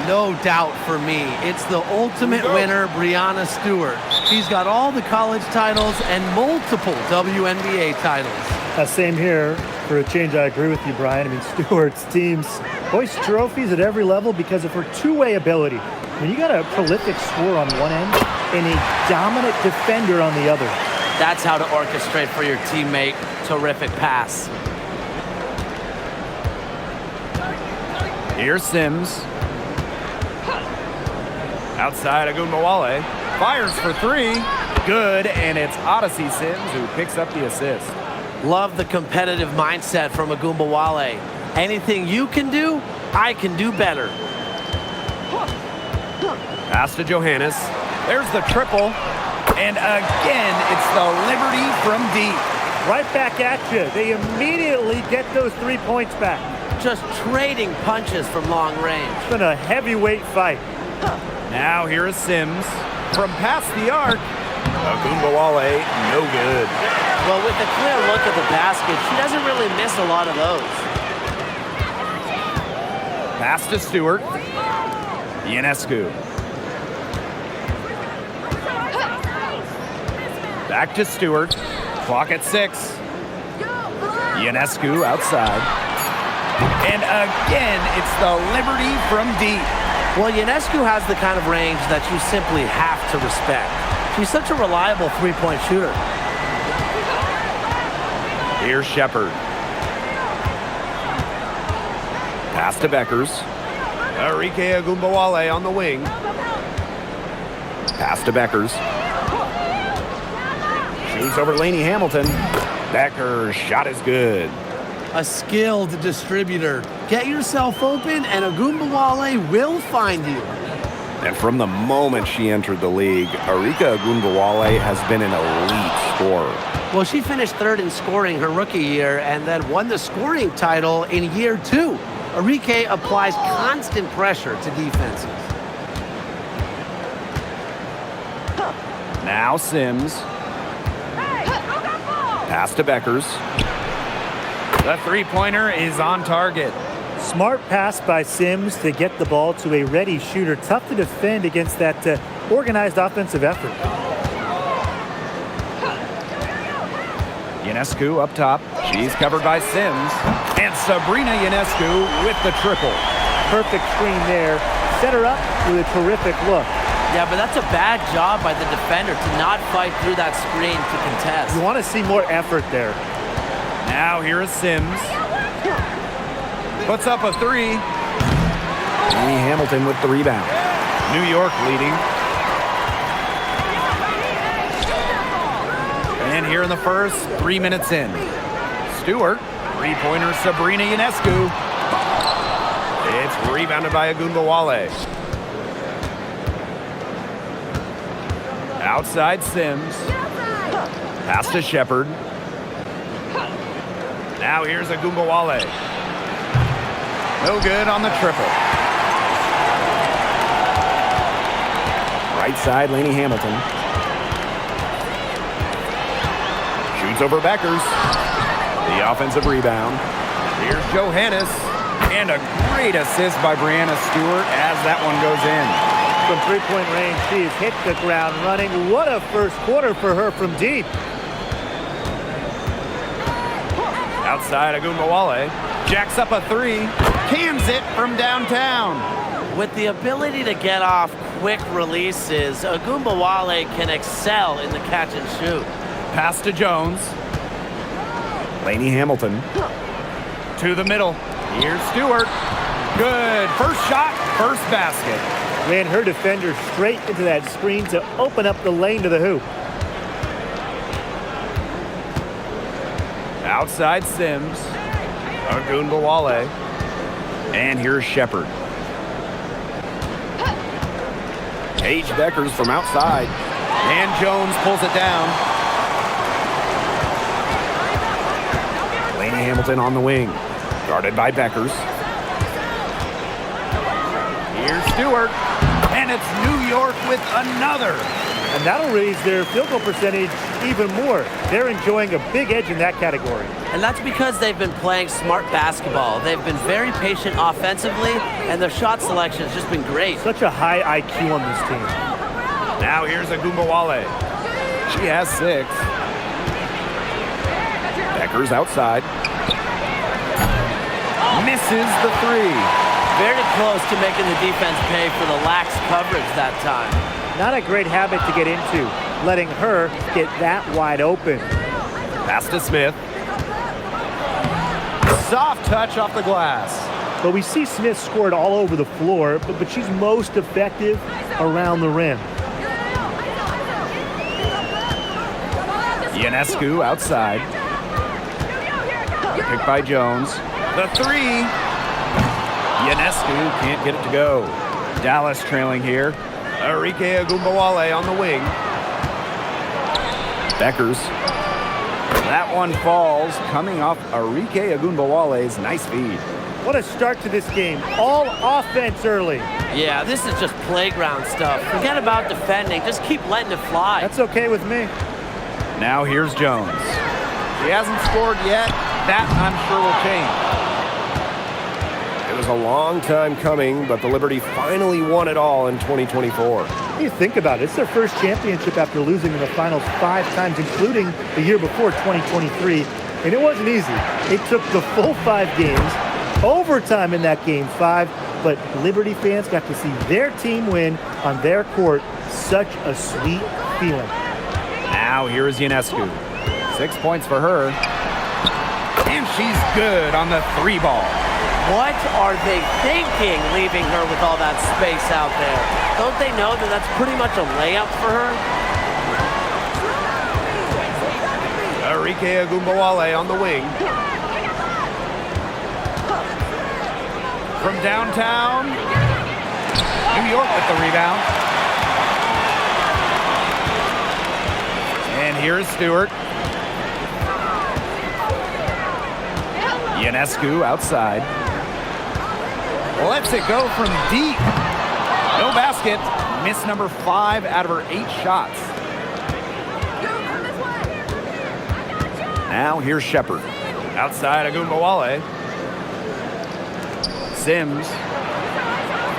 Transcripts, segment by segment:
no doubt for me. It's the ultimate winner, Breanna Stewart. She's got all the college titles and multiple WNBA titles. Same here. For a change, I agree with you, Brian. I mean, Stewart's teams hoist trophies at every level because of her two-way ability. I mean, you got a prolific scorer on one end and a dominant defender on the other. That's how to orchestrate for your teammate. Terrific pass. Here's Sims. Outside, Agunbowale fires for three. Good, and it's Odyssey Sims who picks up the assist. Love the competitive mindset from Agunbowale. Anything you can do, I can do better. Pass to Johannes. There's the triple. And again, it's the Liberty from deep. Right back at you. They immediately get those 3 points back. Just trading punches from long range. It's been a heavyweight fight. Now here is Sims. From past the arc, Agunbowale, no good. Well, with a clear look at the basket, she doesn't really miss a lot of those. Pass to Stewart. Ionescu. Back to Stewart. Clock at 6. Ionescu outside. And again, it's the Liberty from deep. Well, Ionescu has the kind of range that you simply have to respect. She's such a reliable three-point shooter. Here's Shepard. Pass to Beckers. Arike Agunbowale on the wing. Pass to Beckers. Shoots over Laney Hamilton. Becker's shot is good. A skilled distributor. Get yourself open and Agunbowale will find you. And from the moment she entered the league, Arike Agunbowale has been an elite scorer. Well, she finished third in scoring her rookie year and then won the scoring title in year 2. Arike applies constant pressure to defenses. Now Sims. Pass to Beckers. The three-pointer is on target. Smart pass by Sims to get the ball to a ready shooter. Tough to defend against that organized offensive effort. Ionescu up top. She's covered by Sims. And Sabrina Ionescu with the triple. Perfect screen there. Set her up with a terrific look. Yeah, but that's a bad job by the defender to not fight through that screen to contest. You want to see more effort there. Now here is Sims. Puts up a three. Laney Hamilton with the rebound. New York leading. And here in the first, 3 minutes in. Stewart, three-pointer Sabrina Ionescu. It's rebounded by Agunbowale. Outside Sims. Pass to Shepard. Now here's Agunbowale. No good on the triple. Right side, Laney Hamilton. Shoots over Beckers. The offensive rebound. Here's Johannes. And a great assist by Breanna Stewart as that one goes in. From three-point range, she's hit the ground running. What a first quarter for her from deep. Outside, Agunbowale jacks up a three, cans it from downtown. With the ability to get off quick releases, Agunbowale can excel in the catch and shoot. Pass to Jones. Laney Hamilton. To the middle. Here's Stewart. Good. First shot, first basket. Ran her defender straight into that screen to open up the lane to the hoop. Outside Sims. Agunbowale. And here's Shepard. Paige Beckers from outside. And Jones pulls it down. Laney Hamilton on the wing. Guarded by Beckers. Here's Stewart. And it's New York with another. And that'll raise their field goal percentage even more. They're enjoying a big edge in that category. And that's because they've been playing smart basketball. They've been very patient offensively, and their shot selection has just been great. Such a high IQ on this team. Now here's Agumbawale. She has 6. Becker's outside. Misses the 3. Very close to making the defense pay for the lax coverage that time. Not a great habit to get into, letting her get that wide open. Pass to Smith. Soft touch off the glass. But we see Smith scored all over the floor, but she's most effective around the rim. Ionescu outside. Picked by Jones. The 3. Ionescu can't get it to go. Dallas trailing here. Arike Agumbawale on the wing. Beckers. That one falls, coming off Arike Agumbawale's nice feed. What a start to this game. All offense early. Yeah, this is just playground stuff. Forget about defending. Just keep letting it fly. That's okay with me. Now here's Jones. He hasn't scored yet. That, I'm sure, will change. It was a long time coming, but the Liberty finally won it all in 2024. You think about it. It's their first championship after losing in the finals 5 times, including the year before, 2023. And it wasn't easy. It took the full 5 games, overtime in that game 5, but Liberty fans got to see their team win on their court. Such a sweet feeling. Now here is Ionescu. 6 points for her. And she's good on the 3 ball. What are they thinking, leaving her with all that space out there? Don't they know that that's pretty much a layup for her? Arike Agumbawale on the wing. From downtown, New York with the rebound. And here's Stewart. Ionescu outside. Lets it go from deep. No basket. Miss number 5 out of her 8 shots. Now here's Shepard. Outside Agumbawale. Sims.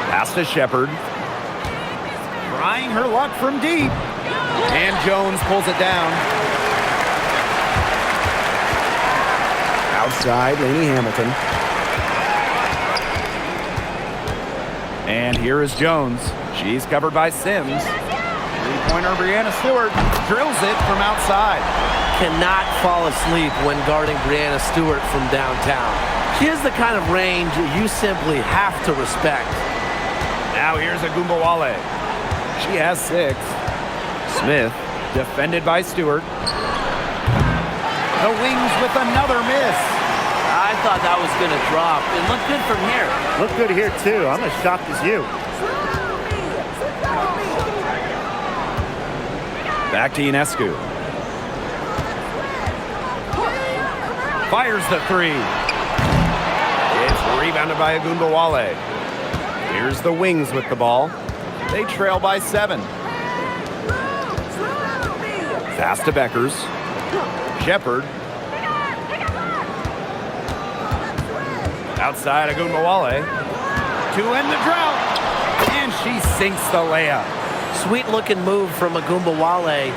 Pass to Shepard. Trying her luck from deep. And Jones pulls it down. Outside, Lainey Hamilton. And here is Jones. She's covered by Sims. 3-pointer Brianna Stewart drills it from outside. Cannot fall asleep when guarding Brianna Stewart from downtown. She has the kind of range you simply have to respect. Now here's Agumbawale. She has 6. Smith, defended by Stewart. The wings with another miss. I thought that was going to drop. It looked good from here. Look good here, too. I'm as shocked as you. Back to Ionescu. Fires the 3. It's rebounded by Agumbawale. Here's the Wings with the ball. They trail by 7. Pass to Beckers. Shepard. Outside Agumbawale. To end the drought. And she sinks the layup. Sweet looking move from Agumbawale.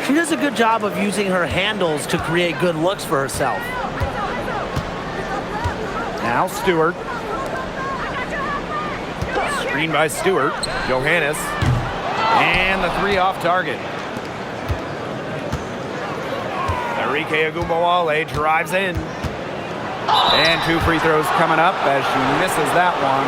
She does a good job of using her handles to create good looks for herself. Now Stewart. Screen by Stewart. Johannes. And the 3 off target. Arike Agumbawale drives in. And 2 free throws coming up as she misses that one.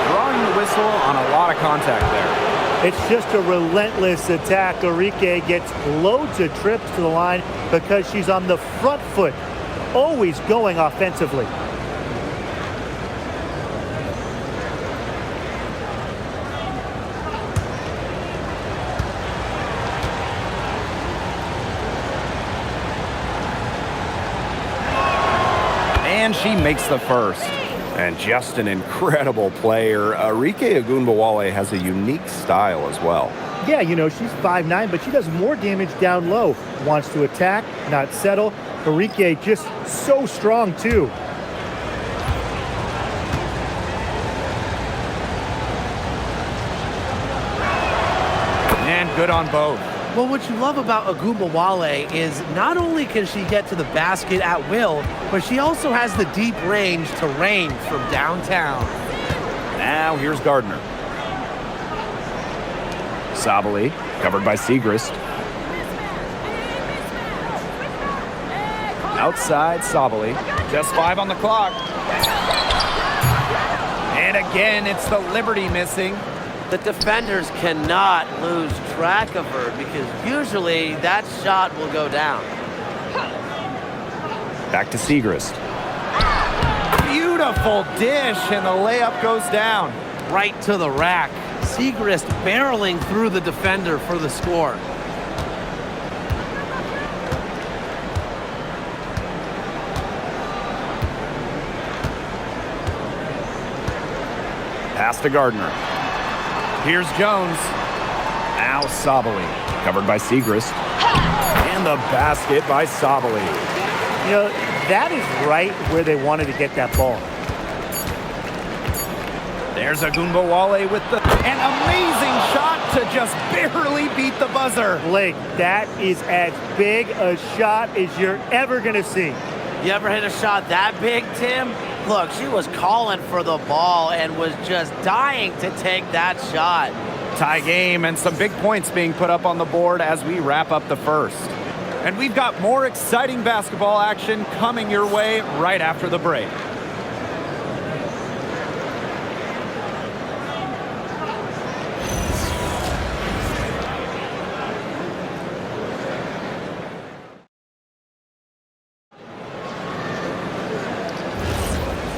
Drawing the whistle on a lot of contact there. It's just a relentless attack. Arike gets loads of trips to the line because she's on the front foot, always going offensively. And she makes the first. And just an incredible player. Arike Agumbawale has a unique style as well. Yeah, you know, she's 5'9", but she does more damage down low. Wants to attack, not settle. Enrique just so strong, too. And good on both. Well, what you love about Agumbawale is not only can she get to the basket at will, but she also has the deep range to range from downtown. Now here's Gardner. Sabali, covered by Segrist. Outside Sabali. Just 5 on the clock. And again, it's the Liberty missing. The defenders cannot lose track of her because usually that shot will go down. Back to Segrist. Beautiful dish, and the layup goes down. Right to the rack. Segrist barreling through the defender for the score. Pass to Gardner. Here's Jones. Now Sabali, covered by Segrist. And the basket by Sabali. You know, that is right where they wanted to get that ball. There's Agumbawale with an amazing shot to just barely beat the buzzer. Blake, that is as big a shot as you're ever going to see. You ever hit a shot that big, Tim? Look, she was calling for the ball and was just dying to take that shot. Tie game and some big points being put up on the board as we wrap up the first. And we've got more exciting basketball action coming your way right after the break.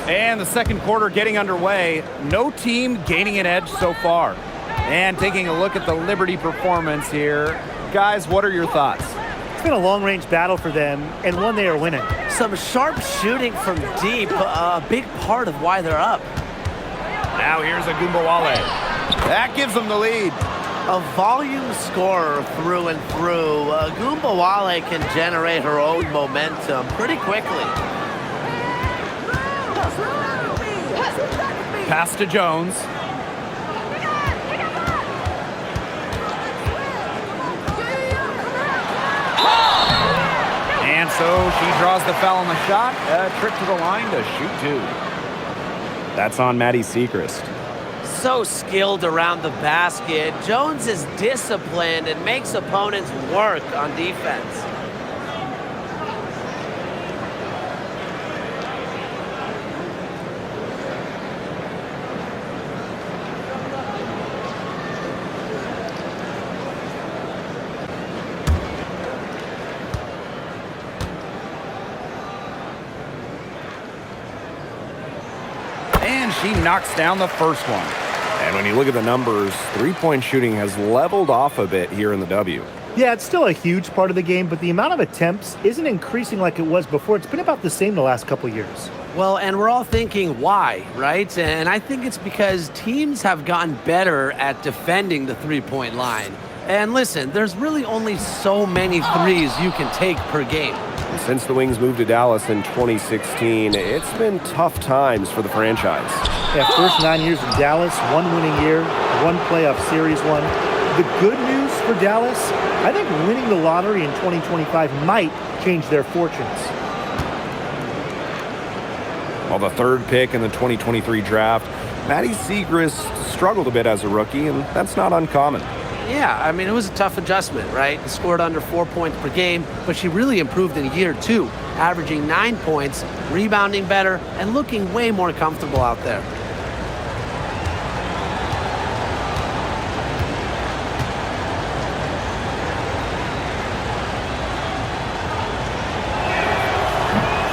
And the second quarter getting underway. No team gaining an edge so far. And taking a look at the Liberty performance here. Guys, what are your thoughts? It's been a long-range battle for them, and one they are winning. Some sharp shooting from deep, a big part of why they're up. Now here's Agumbawale. That gives them the lead. A volume scorer through and through. Agumbawale can generate her own momentum pretty quickly. Pass to Jones. And so she draws the foul on the shot. A trip to the line to shoot 2. That's on Maddie Segrist. So skilled around the basket. Jones is disciplined and makes opponents work on defense. And she knocks down the first one. And when you look at the numbers, three-point shooting has leveled off a bit here in the W. Yeah, it's still a huge part of the game, but the amount of attempts isn't increasing like it was before. It's been about the same the last couple of years. Well, and we're all thinking why, right? And I think it's because teams have gotten better at defending the three-point line. And listen, there's really only so many threes you can take per game. Since the Wings moved to Dallas in 2016, it's been tough times for the franchise. Yeah, first 9 years in Dallas, 1 winning year, 1 playoff series won. The good news for Dallas, I think winning the lottery in 2025 might change their fortunes. While the third pick in the 2023 draft, Maddie Segrist struggled a bit as a rookie, and that's not uncommon. Yeah, I mean, it was a tough adjustment, right? Scored under 4 points per game, but she really improved in year 2, averaging 9 points, rebounding better, and looking way more comfortable out there.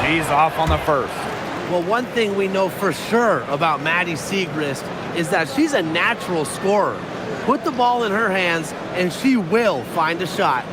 She's off on the first. Well, one thing we know for sure about Maddie Segrist is that she's a natural scorer. Put the ball in her hands, and she will find a shot.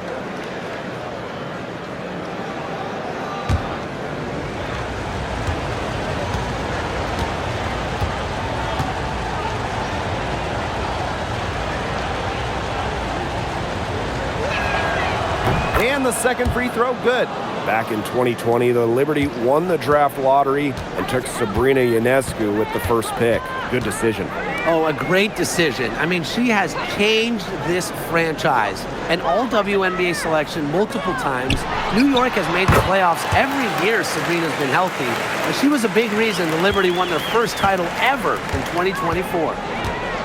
And the second free throw, good. Back in 2020, the Liberty won the draft lottery and took Sabrina Ionescu with the first pick. Good decision. Oh, a great decision. I mean, she has changed this franchise. An all-WNBA selection multiple times. New York has made the playoffs every year Sabrina's been healthy. And she was a big reason the Liberty won their first title ever in 2024.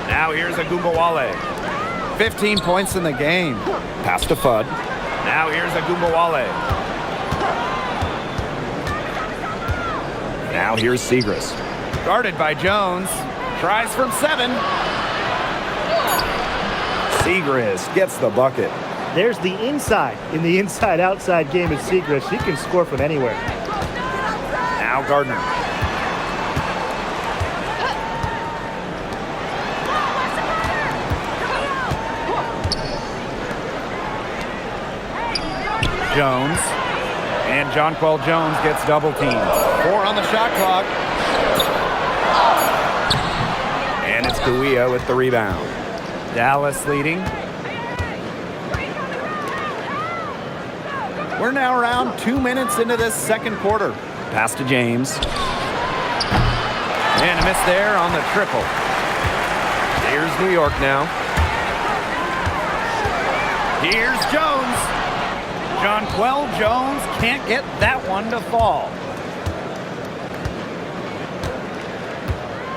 Now here's Agumbawale. 15 points in the game. Pass to Fudd. Now here's Agumbawale. Now here's Siegrist. Guarded by Jones. Tries from 7. Siegrist gets the bucket. There's the inside in the inside-outside game of Siegrist. She can score from anywhere. Now Gardner. Jones. And Jonquel Jones gets double teamed. 4 on the shot clock. And it's Guia with the rebound. Dallas leading. We're now around 2 minutes into this second quarter. Pass to James. And a miss there on the triple. Here's New York now. Here's Jones. Jonquel Jones can't get that one to fall.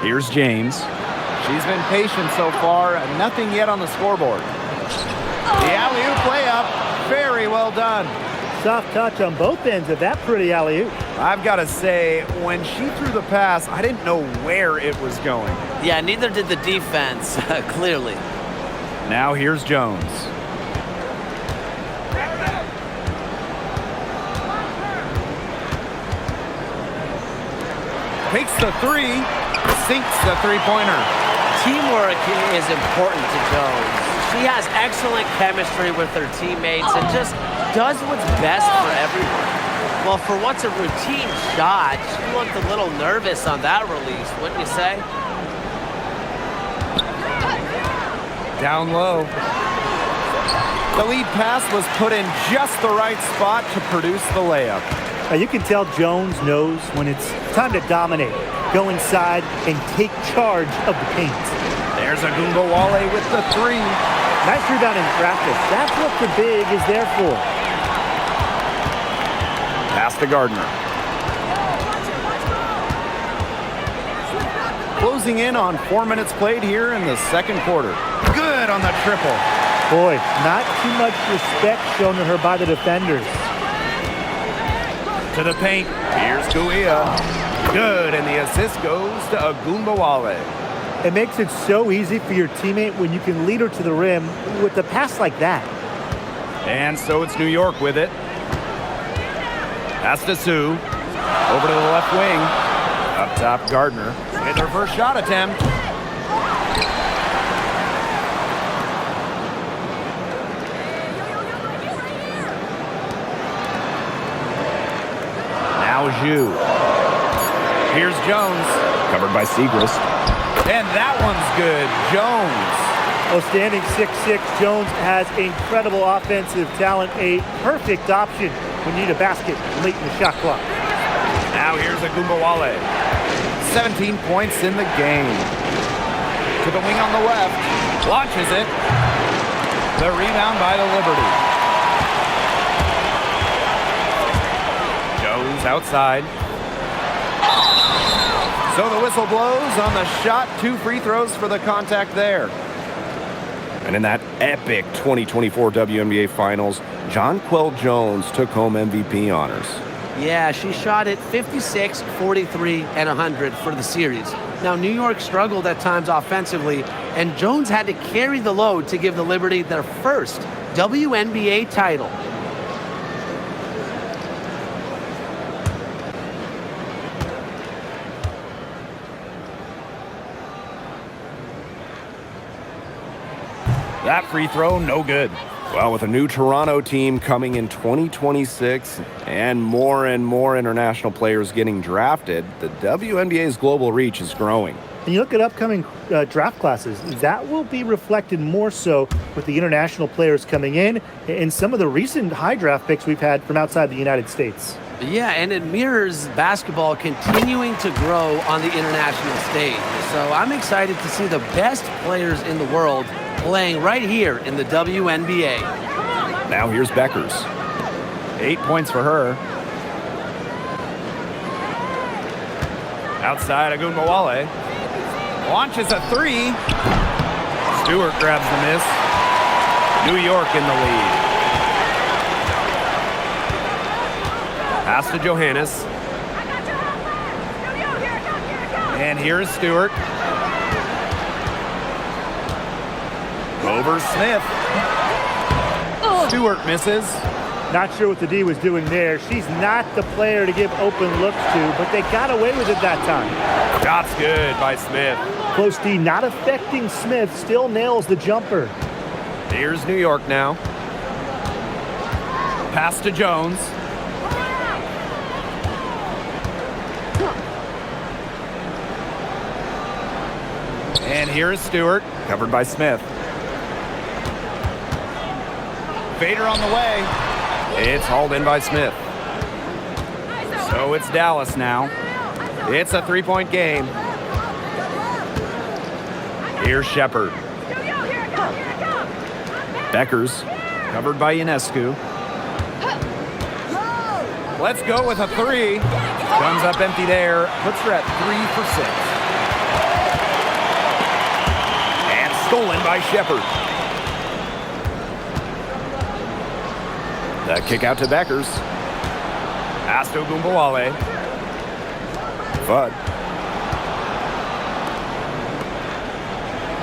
Here's James. She's been patient so far. Nothing yet on the scoreboard. The alley-oop layup. Very well done. Soft touch on both ends of that pretty alley-oop. I've got to say, when she threw the pass, I didn't know where it was going. Yeah, neither did the defense, clearly. Now here's Jones. Takes the 3, sinks the three-pointer. Teamwork is important to Jones. She has excellent chemistry with her teammates and just does what's best for everyone. Well, for what's a routine shot, she looked a little nervous on that release, wouldn't you say? Down low. The lead pass was put in just the right spot to produce the layup. Now you can tell Jones knows when it's time to dominate, go inside, and take charge of the paint. There's Agumbawale with the 3. Nice rebound in practice. That's what the big is there for. Pass to Gardner. Closing in on 4 minutes played here in the second quarter. Good on the triple. Boy, not too much respect shown to her by the defenders. To the paint. Here's Guia. Good, and the assist goes to Agumbawale. It makes it so easy for your teammate when you can lead her to the rim with a pass like that. And so it's New York with it. Pass to Sue. Over to the left wing. Up top, Gardner with her first shot attempt. Now Zhu. Here's Jones. Covered by Siegrist. And that one's good. Jones. Well, standing 6'6", Jones has incredible offensive talent, a perfect option when you need a basket late in the shot clock. Now here's Agumbawale. 17 points in the game. To the wing on the left. Launches it. The rebound by the Liberty. Jones outside. So the whistle blows on the shot. 2 free throws for the contact there. And in that epic 2024 WNBA Finals, Jonquel Jones took home MVP honors. Yeah, she shot it 56, 43, and 100 for the series. Now, New York struggled at times offensively, and Jones had to carry the load to give the Liberty their first WNBA title. That free throw, no good. Well, with a new Toronto team coming in 2026 and more international players getting drafted, the WNBA's global reach is growing. And you look at upcoming draft classes, that will be reflected more so with the international players coming in and some of the recent high draft picks we've had from outside the United States. Yeah, and it mirrors basketball continuing to grow on the international stage. So I'm excited to see the best players in the world playing right here in the WNBA. Now here's Beckers. 8 points for her. Outside, Agunbowale launches a three. Stewart grabs the miss. New York in the lead. Pass to Johannes. And here's Stewart. Over Smith. Stewart misses. Not sure what the D was doing there. She's not the player to give open looks to, but they got away with it that time. Shot's good by Smith. Close D not affecting Smith, still nails the jumper. Here's New York now. Pass to Jones. And here's Stewart, covered by Smith. Fader on the way. It's hauled in by Smith. So it's Dallas now. It's a three-point game. Here's Shepard. Beckers, covered by Ionescu. Let's go with a three. Comes up empty there. Puts her at 3 for 6. And stolen by Shepard. The kick out to Beckers. Pass to Agunbowale. Fudd.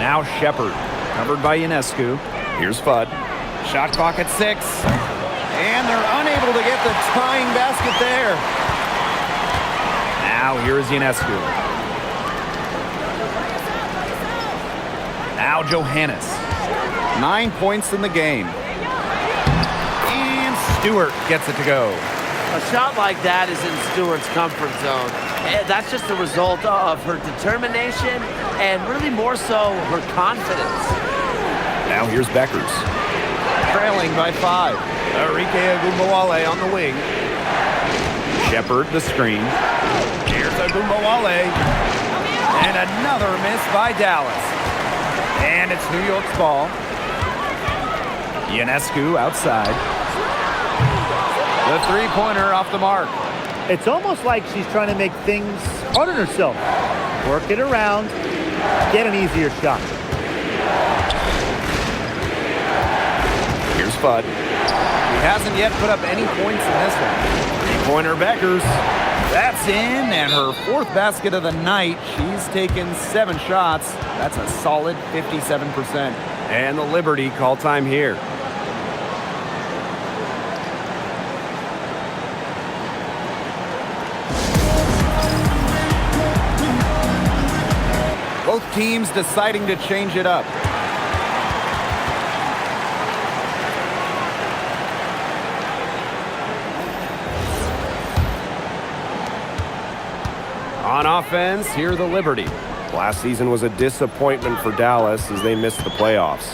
Now Shepard, covered by Ionescu. Here's Fudd. Shot clock at 6. And they're unable to get the tying basket there. Now here's Ionescu. Now Johannes. 9 points in the game. Stewart gets it to go. A shot like that is in Stewart's comfort zone. And that's just a result of her determination and really more so her confidence. Now here's Beckers. Trailing by 5. Arike Agunbowale on the wing. Shepard the screen. Here's Agunbowale. And another miss by Dallas. And it's New York's ball. Ionescu outside. The three-pointer off the mark. It's almost like she's trying to make things hard on herself. Work it around, get an easier shot. Here's Fudd. He hasn't yet put up any points in this one. Three-pointer Beckers. That's in, and her 4th basket of the night. She's taken 7 shots. That's a solid 57%. And the Liberty call time here. Both teams deciding to change it up. On offense, here the Liberty. Last season was a disappointment for Dallas as they missed the playoffs.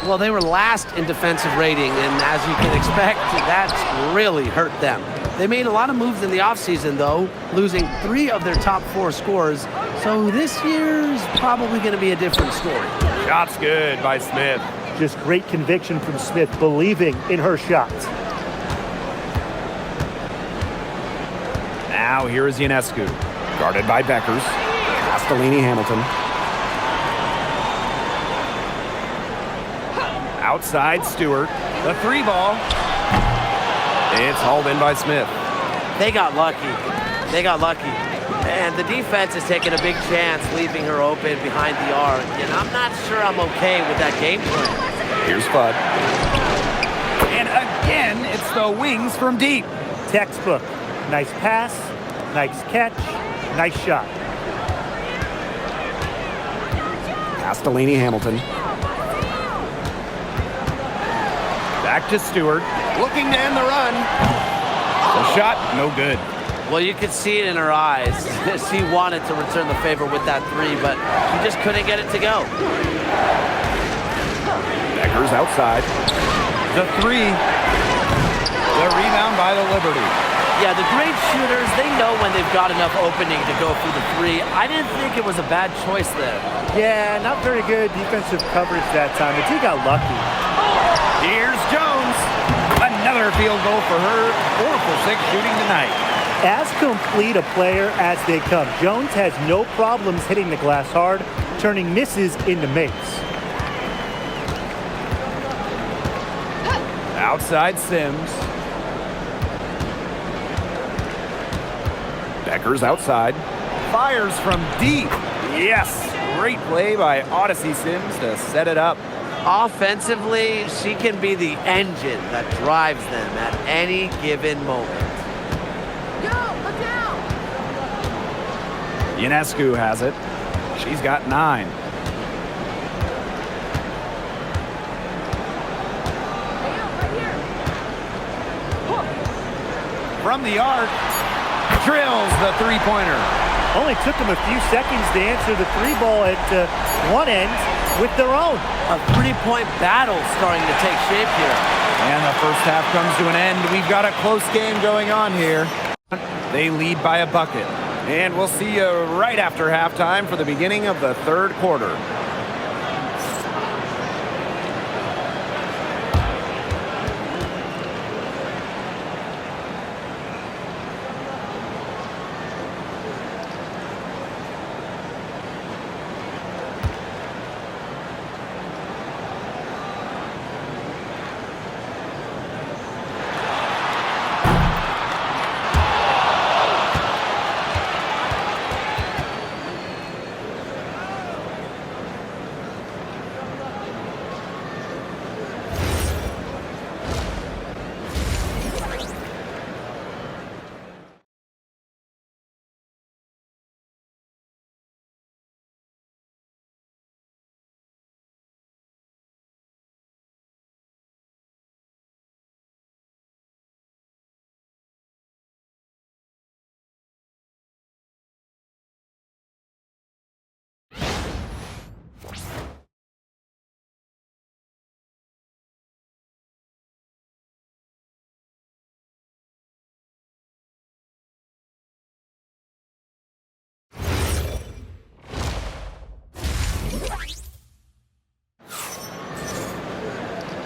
Well, they were last in defensive rating, and as you can expect, that's really hurt them. They made a lot of moves in the offseason, though, losing 3 of their top 4 scorers. So this year's probably going to be a different story. Shot's good by Smith. Just great conviction from Smith, believing in her shots. Now here is Ionescu. Guarded by Beckers. Castellini Hamilton. Outside Stewart. The 3 ball. It's hauled in by Smith. They got lucky. They got lucky. And the defense is taking a big chance, leaving her open behind the arc. And I'm not sure I'm okay with that game plan. Here's Fudd. And again, it's the wings from deep. Textbook. Nice pass, nice catch, nice shot. Castellini Hamilton. Back to Stewart. Looking to end the run. The shot, no good. Well, you could see it in her eyes. She wanted to return the favor with that three, but she just couldn't get it to go. Becker's outside. The three. The rebound by the Liberty. Yeah, the great shooters, they know when they've got enough opening to go through the three. I didn't think it was a bad choice there. Yeah, not very good defensive coverage that time, but he got lucky. Here's Jones. Another field goal for her. 4 for 6 shooting tonight. As complete a player as they come, Jones has no problems hitting the glass hard, turning misses into makes. Outside Sims. Becker's outside. Fires from deep. Yes. Great play by Odyssey Sims to set it up. Offensively, she can be the engine that drives them at any given moment. Ionescu has it. She's got 9. From the arc, drills the three-pointer. Only took them a few seconds to answer the three ball at one end with their own. A three-point battle starting to take shape here. And the first half comes to an end. We've got a close game going on here. They lead by a bucket. And we'll see you right after halftime for the beginning of the third quarter.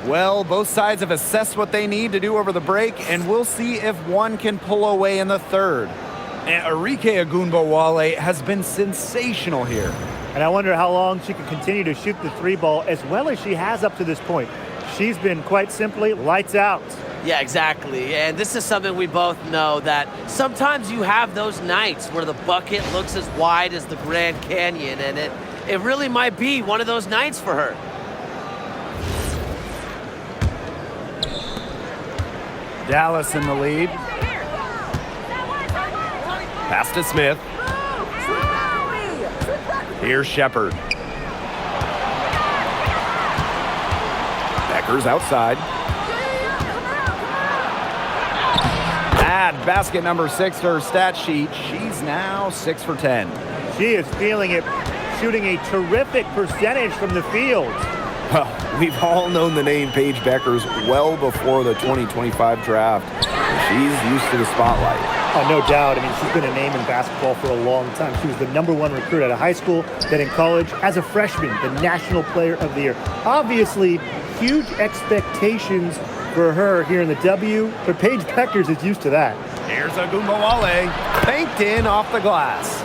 Well, both sides have assessed what they need to do over the break, and we'll see if one can pull away in the third. And Arike Ogunbowale has been sensational here. And I wonder how long she can continue to shoot the three ball as well as she has up to this point. She's been quite simply lights out. Yeah, exactly. And this is something we both know, that sometimes you have those nights where the bucket looks as wide as the Grand Canyon, and it really might be one of those nights for her. Dallas in the lead. Pass to Smith. Here's Shepard. Becker's outside. Add basket number 6 to her stat sheet. She's now 6 for 10. She is feeling it, shooting a terrific percentage from the field. Well, we've all known the name Paige Bueckers well before the 2025 draft. She's used to the spotlight. Oh, no doubt. I mean, she's been a name in basketball for a long time. She was the #1 recruit out of high school, then in college. As a freshman, the National Player of the Year. Obviously, huge expectations for her here in the W, but Paige Bueckers is used to that. Here's Ogunbowale, banked in off the glass.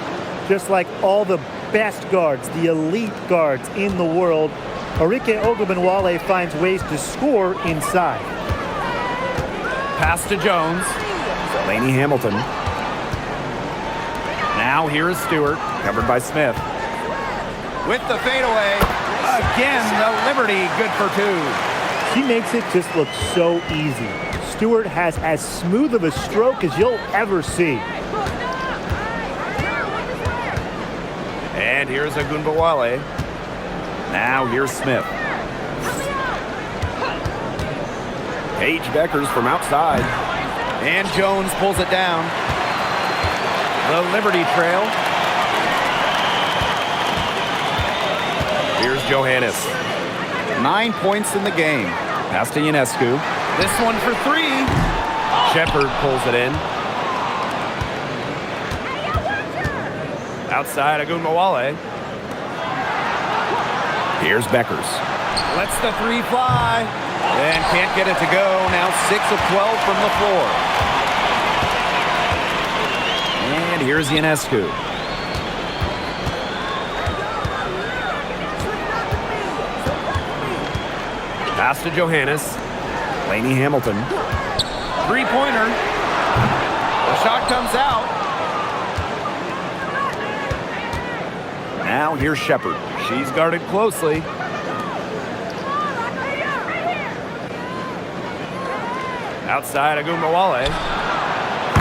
Just like all the best guards, the elite guards in the world, Arike Ogunbowale finds ways to score inside. Pass to Jones. Laney Hamilton. Now here is Stewart, covered by Smith. With the fadeaway, again the Liberty, good for 2. She makes it just look so easy. Stewart has as smooth of a stroke as you'll ever see. And here's Ogunbowale. Now here's Smith. Paige Bueckers from outside. And Jones pulls it down. The Liberty trail. Here's Johannes. 9 points in the game. Pass to Ionescu. This one for three. Shepard pulls it in. Outside Agunbowale. Here's Beckers. Lets the three fly. And can't get it to go. Now 6 of 12 from the floor. And here's Ionescu. Pass to Johannes. Laney Hamilton. Three-pointer. The shot comes out. Now here's Shepard. She's guarded closely. Outside Agunbowale.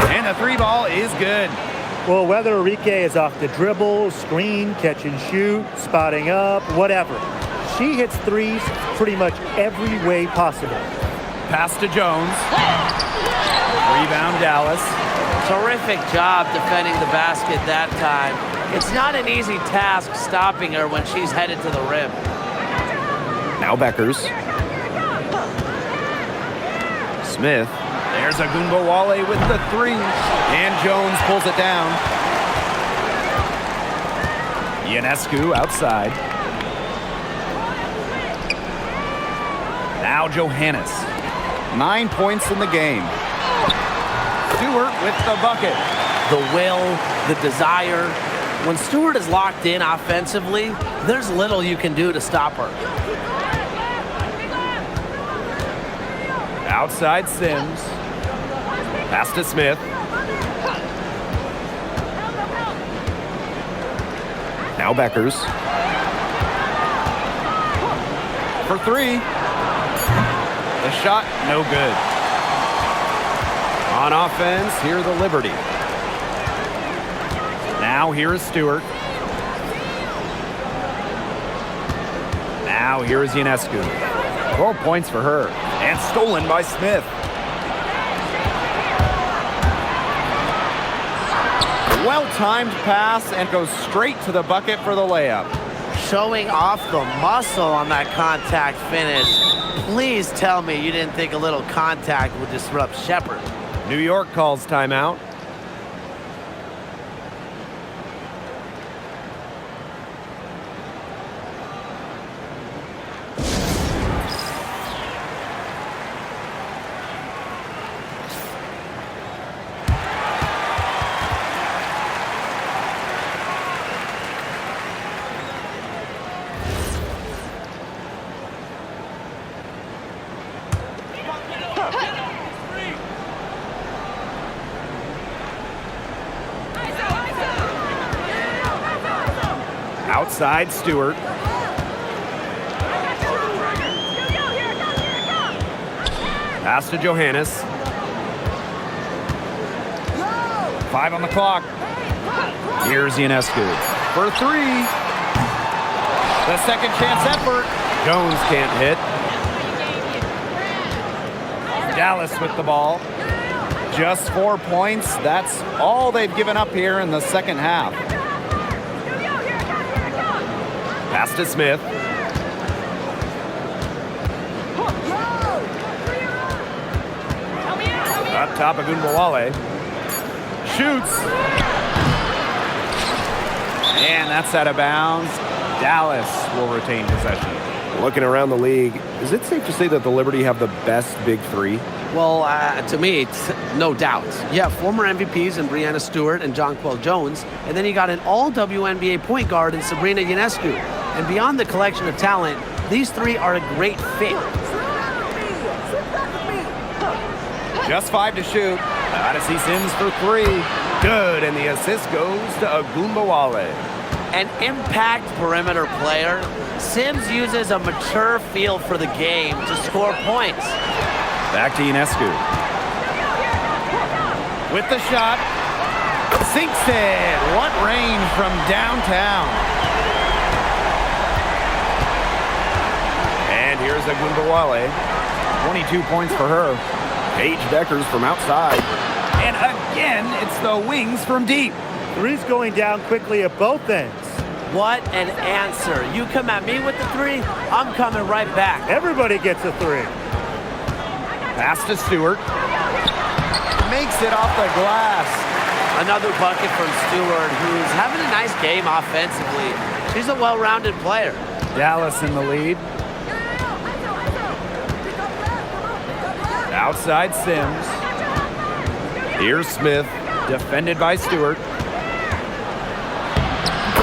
And the three ball is good. Well, whether Enrique is off the dribble, screen, catch and shoot, spotting up, whatever, she hits threes pretty much every way possible. Pass to Jones. Rebound Dallas. Terrific job defending the basket that time. It's not an easy task stopping her when she's headed to the rim. Now Beckers. Smith. There's Agunbowale with the three. And Jones pulls it down. Ionescu outside. Now Johannes. 9 points in the game. Stewart with the bucket. The will, the desire. When Stewart is locked in offensively, there's little you can do to stop her. Outside Sims. Pass to Smith. Now Beckers. For three. The shot, no good. On offense, here the Liberty. Now here is Stewart. Now here is Ionescu. 12 points for her. And stolen by Smith. Well-timed pass and goes straight to the bucket for the layup. Showing off the muscle on that contact finish. Please tell me you didn't think a little contact would disrupt Shepard. New York calls timeout. Outside Stewart. Pass to Johannes. 5 on the clock. Here's Ionescu. For three. The second chance effort. Jones can't hit. Dallas with the ball. Just 4 points. That's all they've given up here in the second half. Pass to Smith. Up top of Agunbowale. Shoots. And that's out of bounds. Dallas will retain possession. Looking around the league, is it safe to say that the Liberty have the best big three? Well, to me, no doubt. You have former MVPs in Breanna Stewart and Jonquel Jones, and then you got an all-WNBA point guard in Sabrina Ionescu. And beyond the collection of talent, these three are a great fit. Just 5 to shoot. Odyssey Sims for three. Good, and the assist goes to Agunbowale. An impact perimeter player, Sims uses a mature feel for the game to score points. Back to Ionescu. With the shot. Sinks it. What range from downtown. And here's Agunbowale. 22 points for her. Paige Beckers from outside. And again, it's the wings from deep. Three's going down quickly at both ends. What an answer. You come at me with the three, I'm coming right back. Everybody gets a three. Pass to Stewart. Makes it off the glass. Another bucket from Stewart, who's having a nice game offensively. She's a well-rounded player. Dallas in the lead. Outside Sims. Here's Smith, defended by Stewart.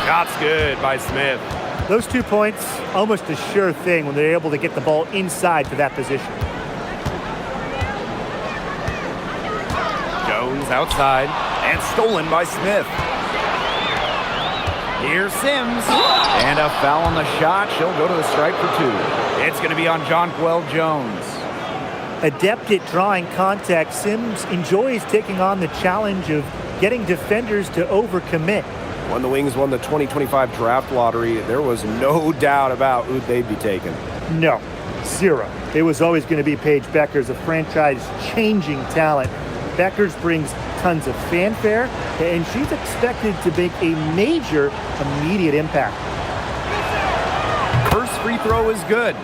Shot's good by Smith. Those 2 points, almost a sure thing when they're able to get the ball inside to that position. Jones outside and stolen by Smith. Here's Sims. And a foul on the shot. She'll go to the stripe for 2. It's going to be on Jonquel Jones. Adept at drawing contact, Sims enjoys taking on the challenge of getting defenders to overcommit. When the Wings won the 2025 draft lottery, there was no doubt about who they'd be taking. No, zero. It was always going to be Paige Beckers, a franchise-changing talent. Beckers brings tons of fanfare, and she's expected to make a major immediate impact. First free throw is good.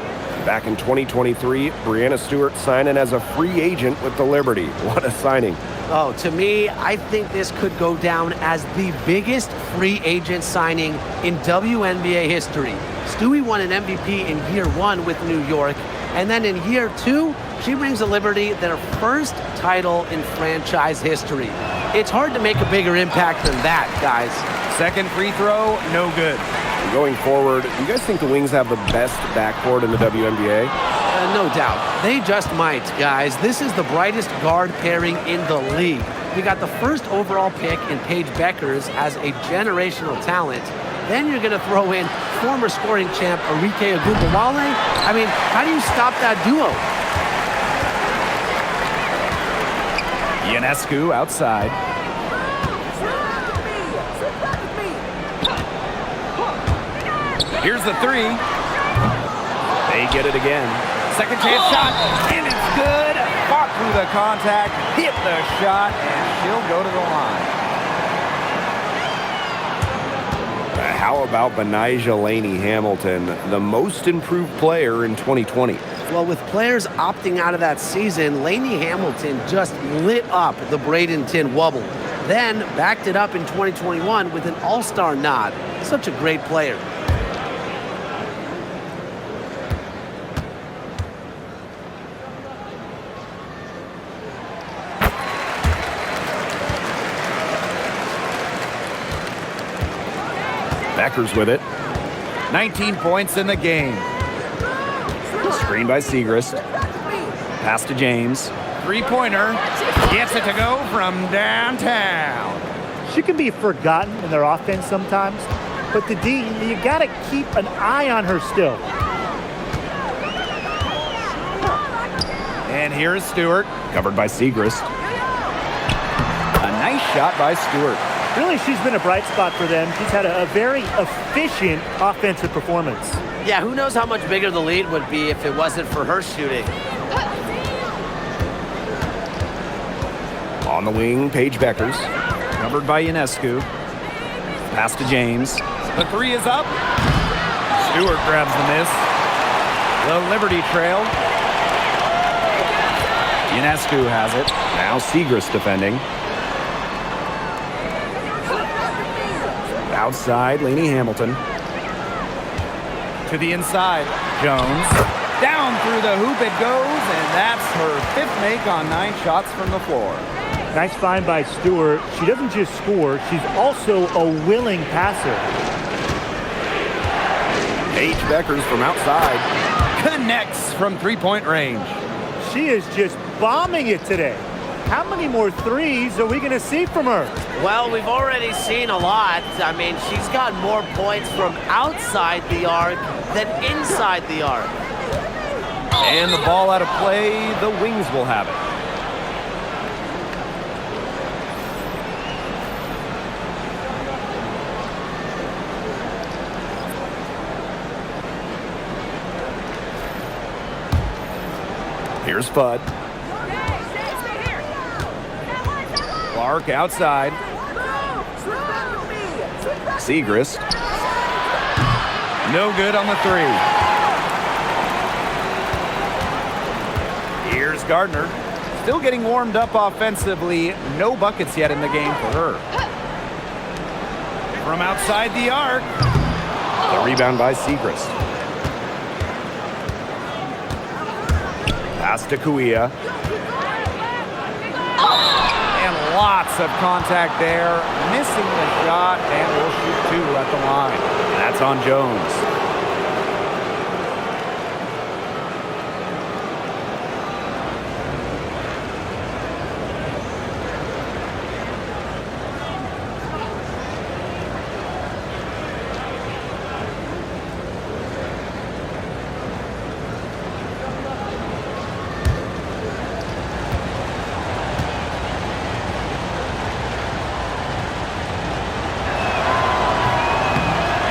Back in 2023, Breanna Stewart signing as a free agent with the Liberty. What a signing. Oh, to me, I think this could go down as the biggest free agent signing in WNBA history. Stewie won an MVP in year 1 with New York, and then in year 2, she brings the Liberty their first title in franchise history. It's hard to make a bigger impact than that, guys. Second free throw, no good. Going forward, you guys think the Wings have the best backcourt in the WNBA? No doubt. They just might, guys. This is the brightest guard pairing in the league. We got the first overall pick in Paige Beckers as a generational talent. Then you're going to throw in former scoring champ Arike Ogunbowale. I mean, how do you stop that duo? Ionescu outside. Here's the three. They get it again. Second chance shot, and it's good. Fought through the contact, hit the shot, and she'll go to the line. How about Benijah Laney Hamilton, the most improved player in 2020? Well, with players opting out of that season, Laney Hamilton just lit up the Bradenton Wubble. Then backed it up in 2021 with an all-star nod. Such a great player. Beckers with it. 19 points in the game. Screen by Segrist. Pass to James. Three-pointer. Gets it to go from downtown. She can be forgotten in their offense sometimes, but the D, you got to keep an eye on her still. And here is Stewart, covered by Segrist. A nice shot by Stewart. Really, she's been a bright spot for them. She's had a very efficient offensive performance. Yeah, who knows how much bigger the lead would be if it wasn't for her shooting. On the wing, Paige Beckers. Covered by Ionescu. Pass to James. The three is up. Stewart grabs the miss. The Liberty trail. Ionescu has it. Now Segrist defending. Outside, Laney Hamilton. To the inside. Jones. Down through the hoop it goes, and that's her fifth make on 9 shots from the floor. Nice find by Stewart. She doesn't just score, she's also a willing passer. Paige Beckers from outside. Connects from three-point range. She is just bombing it today. How many more threes are we going to see from her? Well, we've already seen a lot. I mean, she's got more points from outside the arc than inside the arc. And the ball out of play, the Wings will have it. Here's Fudd. Clark outside. Segrist. No good on the three. Here's Gardner. Still getting warmed up offensively. No buckets yet in the game for her. From outside the arc. The rebound by Segrist. Pass to Kuia. And lots of contact there. Missing the shot, and will shoot two at the line. That's on Jones.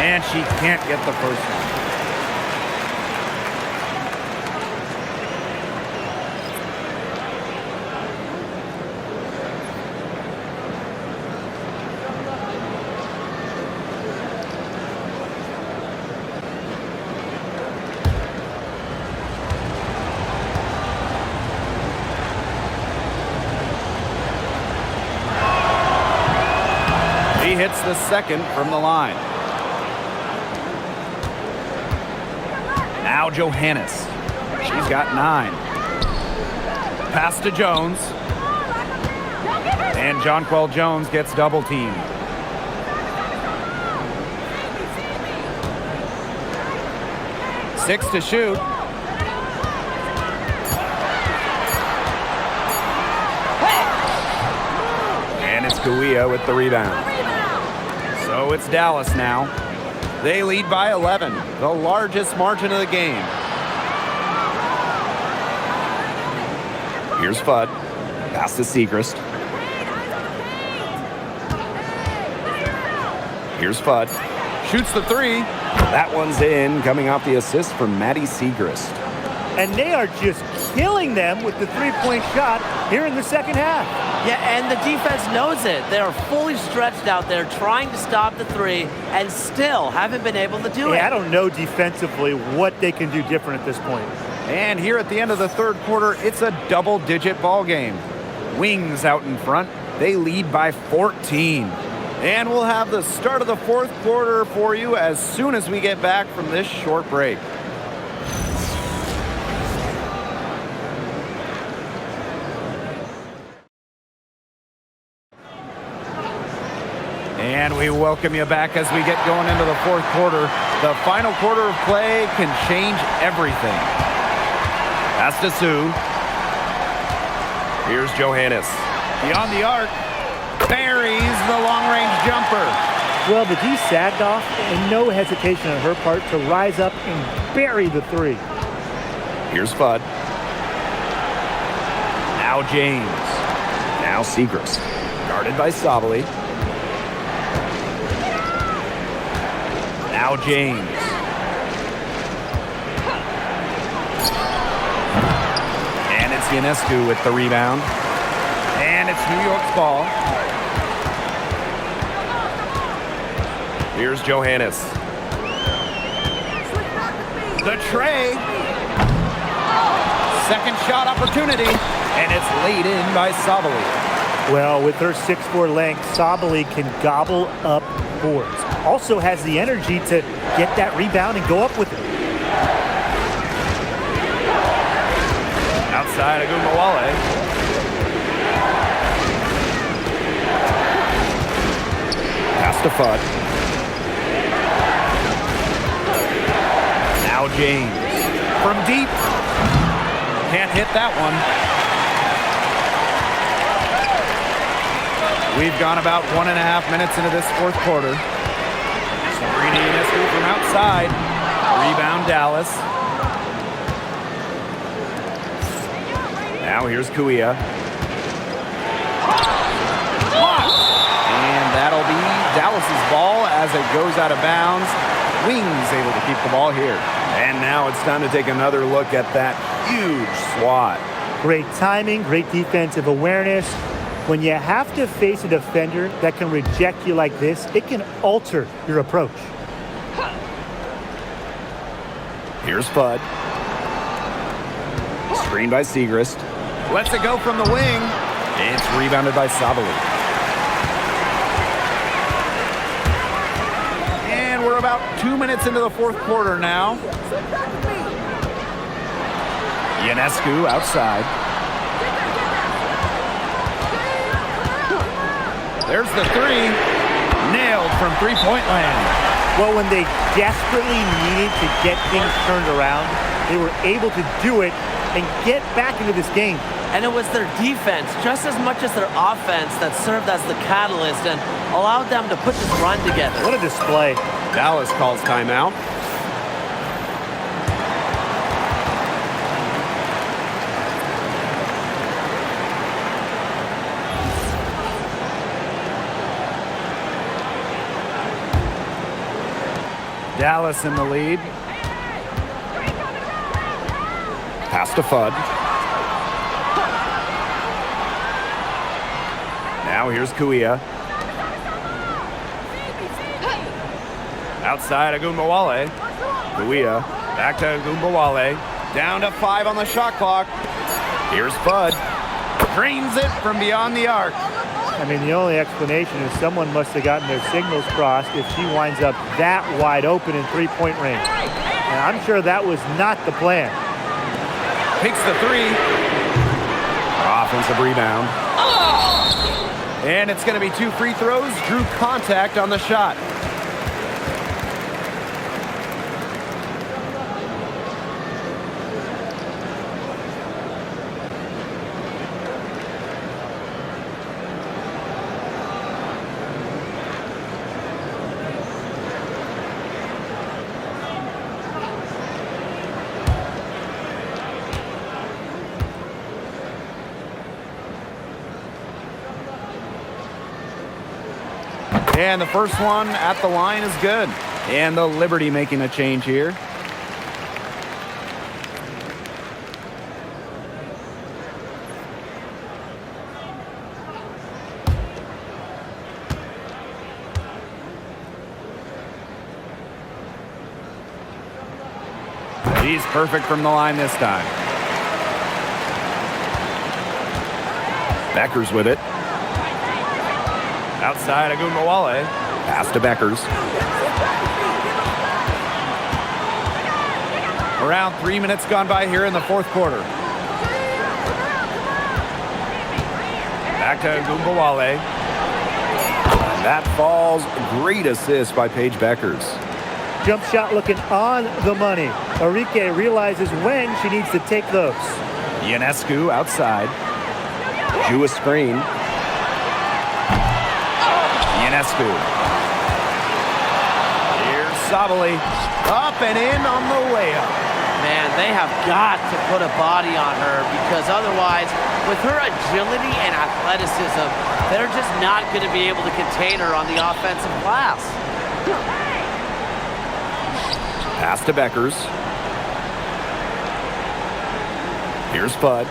And she can't get the first one. He hits the second from the line. Now Johannes. She's got 9. Pass to Jones. And Jonquel Jones gets double teamed. Six to shoot. And it's Kuia with the rebound. So it's Dallas now. They lead by 11, the largest margin of the game. Here's Fudd. Pass to Segrist. Here's Fudd. Shoots the three. That one's in, coming off the assist from Maddie Segrist. And they are just killing them with the three-point shot here in the second half. Yeah, and the defense knows it. They are fully stretched out there trying to stop the three and still haven't been able to do it. I don't know defensively what they can do different at this point. And here at the end of the third quarter, it's a double-digit ball game. Wings out in front. They lead by 14. And we'll have the start of the fourth quarter for you as soon as we get back from this short break. And we welcome you back as we get going into the fourth quarter. The final quarter of play can change everything. Pass to Sue. Here's Johannes. Beyond the arc. Buries the long-range jumper. Well, the D sagged off, and no hesitation on her part to rise up and bury the three. Here's Fudd. Now James. Now Segrist. Guarded by Sabali. Now James. And it's Ionescu with the rebound. And it's New York's ball. Here's Johannes. The tray. Second shot opportunity. And it's laid in by Sabali. Well, with her 6'4" length, Sabali can gobble up boards. Also has the energy to get that rebound and go up with it. Outside Agumbawale. Pass to Fudd. Now James. From deep. Can't hit that one. We've gone about 1.5 minutes into this fourth quarter. Sabrina Ionescu from outside. Rebound Dallas. Now here's Kuia. And that'll be Dallas's ball as it goes out of bounds. Wings able to keep the ball here. And now it's time to take another look at that huge swat. Great timing, great defensive awareness. When you have to face a defender that can reject you like this, it can alter your approach. Here's Fudd. Screen by Segrist. Lets it go from the wing. It's rebounded by Sabali. And we're about 2 minutes into the fourth quarter now. Ionescu outside. There's the three. Nailed from three-point land. Well, when they desperately needed to get things turned around, they were able to do it and get back into this game. And it was their defense, just as much as their offense, that served as the catalyst and allowed them to put this run together. What a display. Dallas calls timeout. Dallas in the lead. Pass to Fudd. Now here's Kuia. Outside Agumbawale. Kuia. Back to Agumbawale. Down to 5 on the shot clock. Here's Fudd. Drains it from beyond the arc. I mean, the only explanation is someone must have gotten their signals crossed if she winds up that wide open in three-point range. And I'm sure that was not the plan. Takes the three. Offensive rebound. And it's going to be 2 free throws. Drew contact on the shot. And the first one at the line is good. And the Liberty making a change here. He's perfect from the line this time. Becker's with it. Outside Agumbawale. Pass to Beckers. Around 3 minutes gone by here in the fourth quarter. Back to Agumbawale. That falls. Great assist by Paige Beckers. Jump shot looking on the money. Arike realizes when she needs to take those. Ionescu outside. Jew a screen. Ionescu. Here's Sabali. Up and in on the layup. Man, they have got to put a body on her because otherwise, with her agility and athleticism, they're just not going to be able to contain her on the offensive glass. Pass to Beckers. Here's Fudd.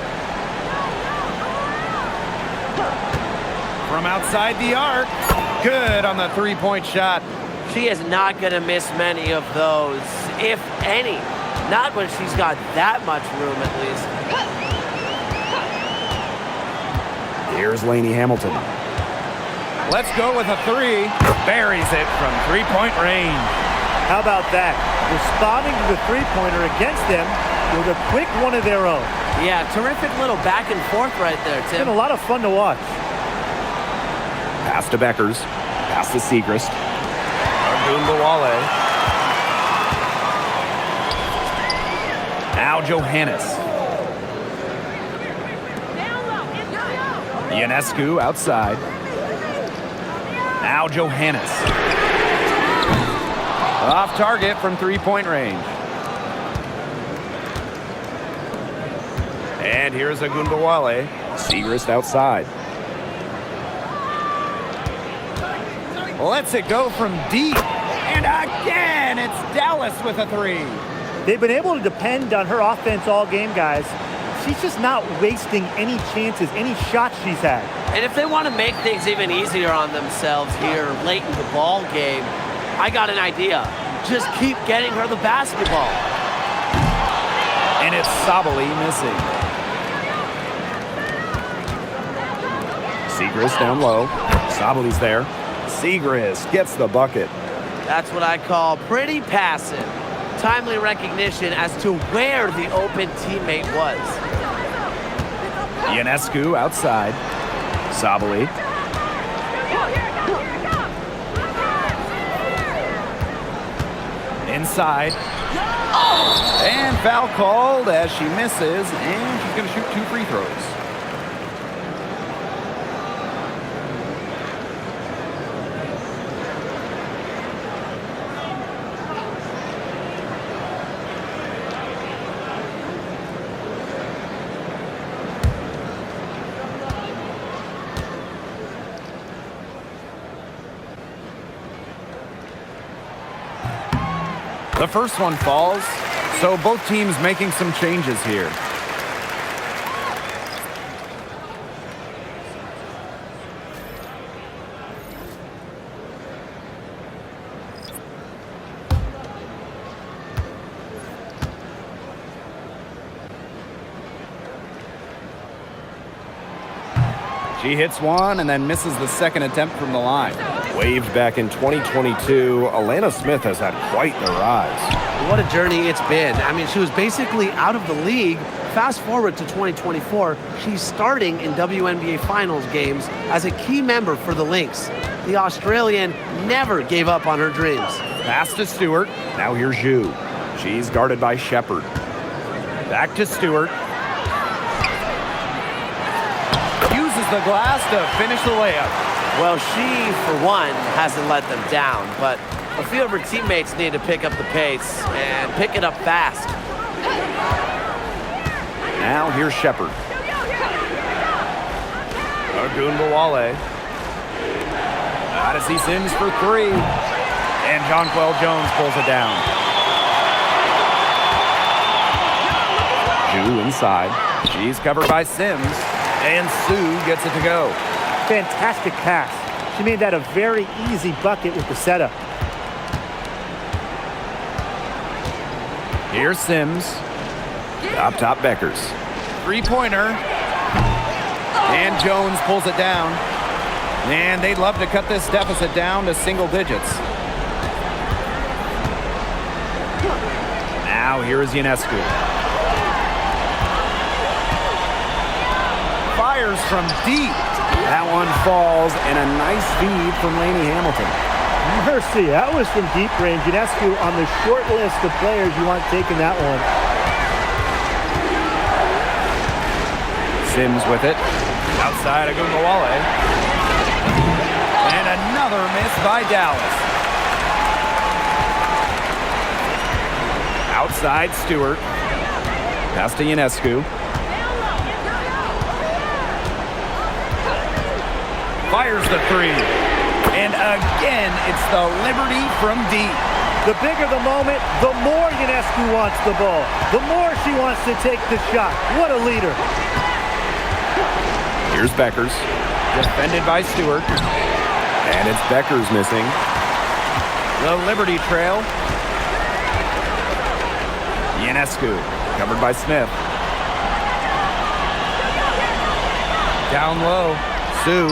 From outside the arc. Good on the three-point shot. She is not going to miss many of those, if any. Not when she's got that much room, at least. Here's Lainey Hamilton. Let's go with a three. Buries it from three-point range. How about that? Responding to the three-pointer against them with a quick one of their own. Yeah, terrific little back and forth right there, It's Tim. been a lot of fun to watch. Pass to Beckers. Pass to Segrist. Agumbawale. Now Johannes. Ionescu outside. Now Johannes. Off target from three-point range. And here's Agumbawale. Segrist outside. Lets it go from deep. And again, it's Dallas with a three. They've been able to depend on her offense all game, guys. She's just not wasting any chances, any shots she's had. And if they want to make things even easier on themselves here late in the ball game, I got an idea. Just keep getting her the basketball. And it's Sabali missing. Siegrist down low. Sabali's there. Siegrist gets the bucket. That's what I call pretty passive. Timely recognition as to where the open teammate was. Ionescu outside. Sabali. Inside. And foul called as she misses, and she's going to shoot 2 free throws. The first one falls, so both teams making some changes here. She hits one and then misses the second attempt from the line. Waived back in 2022, Alana Smith has had quite the rise. What a journey it's been. I mean, she was basically out of the league. Fast forward to 2024, she's starting in WNBA Finals games as a key member for the Lynx. The Australian never gave up on her dreams. Pass to Stewart. Now here's Zhu. She's guarded by Shepard. Back to Stewart. Uses the glass to finish the layup. Well, she, for one, hasn't let them down, but a few of her teammates need to pick up the pace and pick it up fast. Now here's Shepard. Ogunbowale. Odyssey Sims for 3. And Jonquel Jones pulls it down. Zhu inside. She's covered by Sims. And Sue gets it to go. Fantastic pass. She made that a very easy bucket with the setup. Here's Sims. Up top Beckers. 3-pointer. And Jones pulls it down. And they'd love to cut this deficit down to single digits. Now here is Ionescu. Fires from deep. That one falls, and a nice feed from Lainey Hamilton. Mercy, that was from deep range. Ionescu on the short list of players you want taking that one. Sims with it. Outside Ogunbowale. And another miss by Dallas. Outside Stewart. Pass to Ionescu. Fires the 3. And again, it's the Liberty from deep. The bigger the moment, the more Ionescu wants the ball. The more she wants to take the shot. What a leader. Here's Beckers. Defended by Stewart. And it's Beckers missing. The Liberty trail. Ionescu, covered by Smith. Down low. Sue.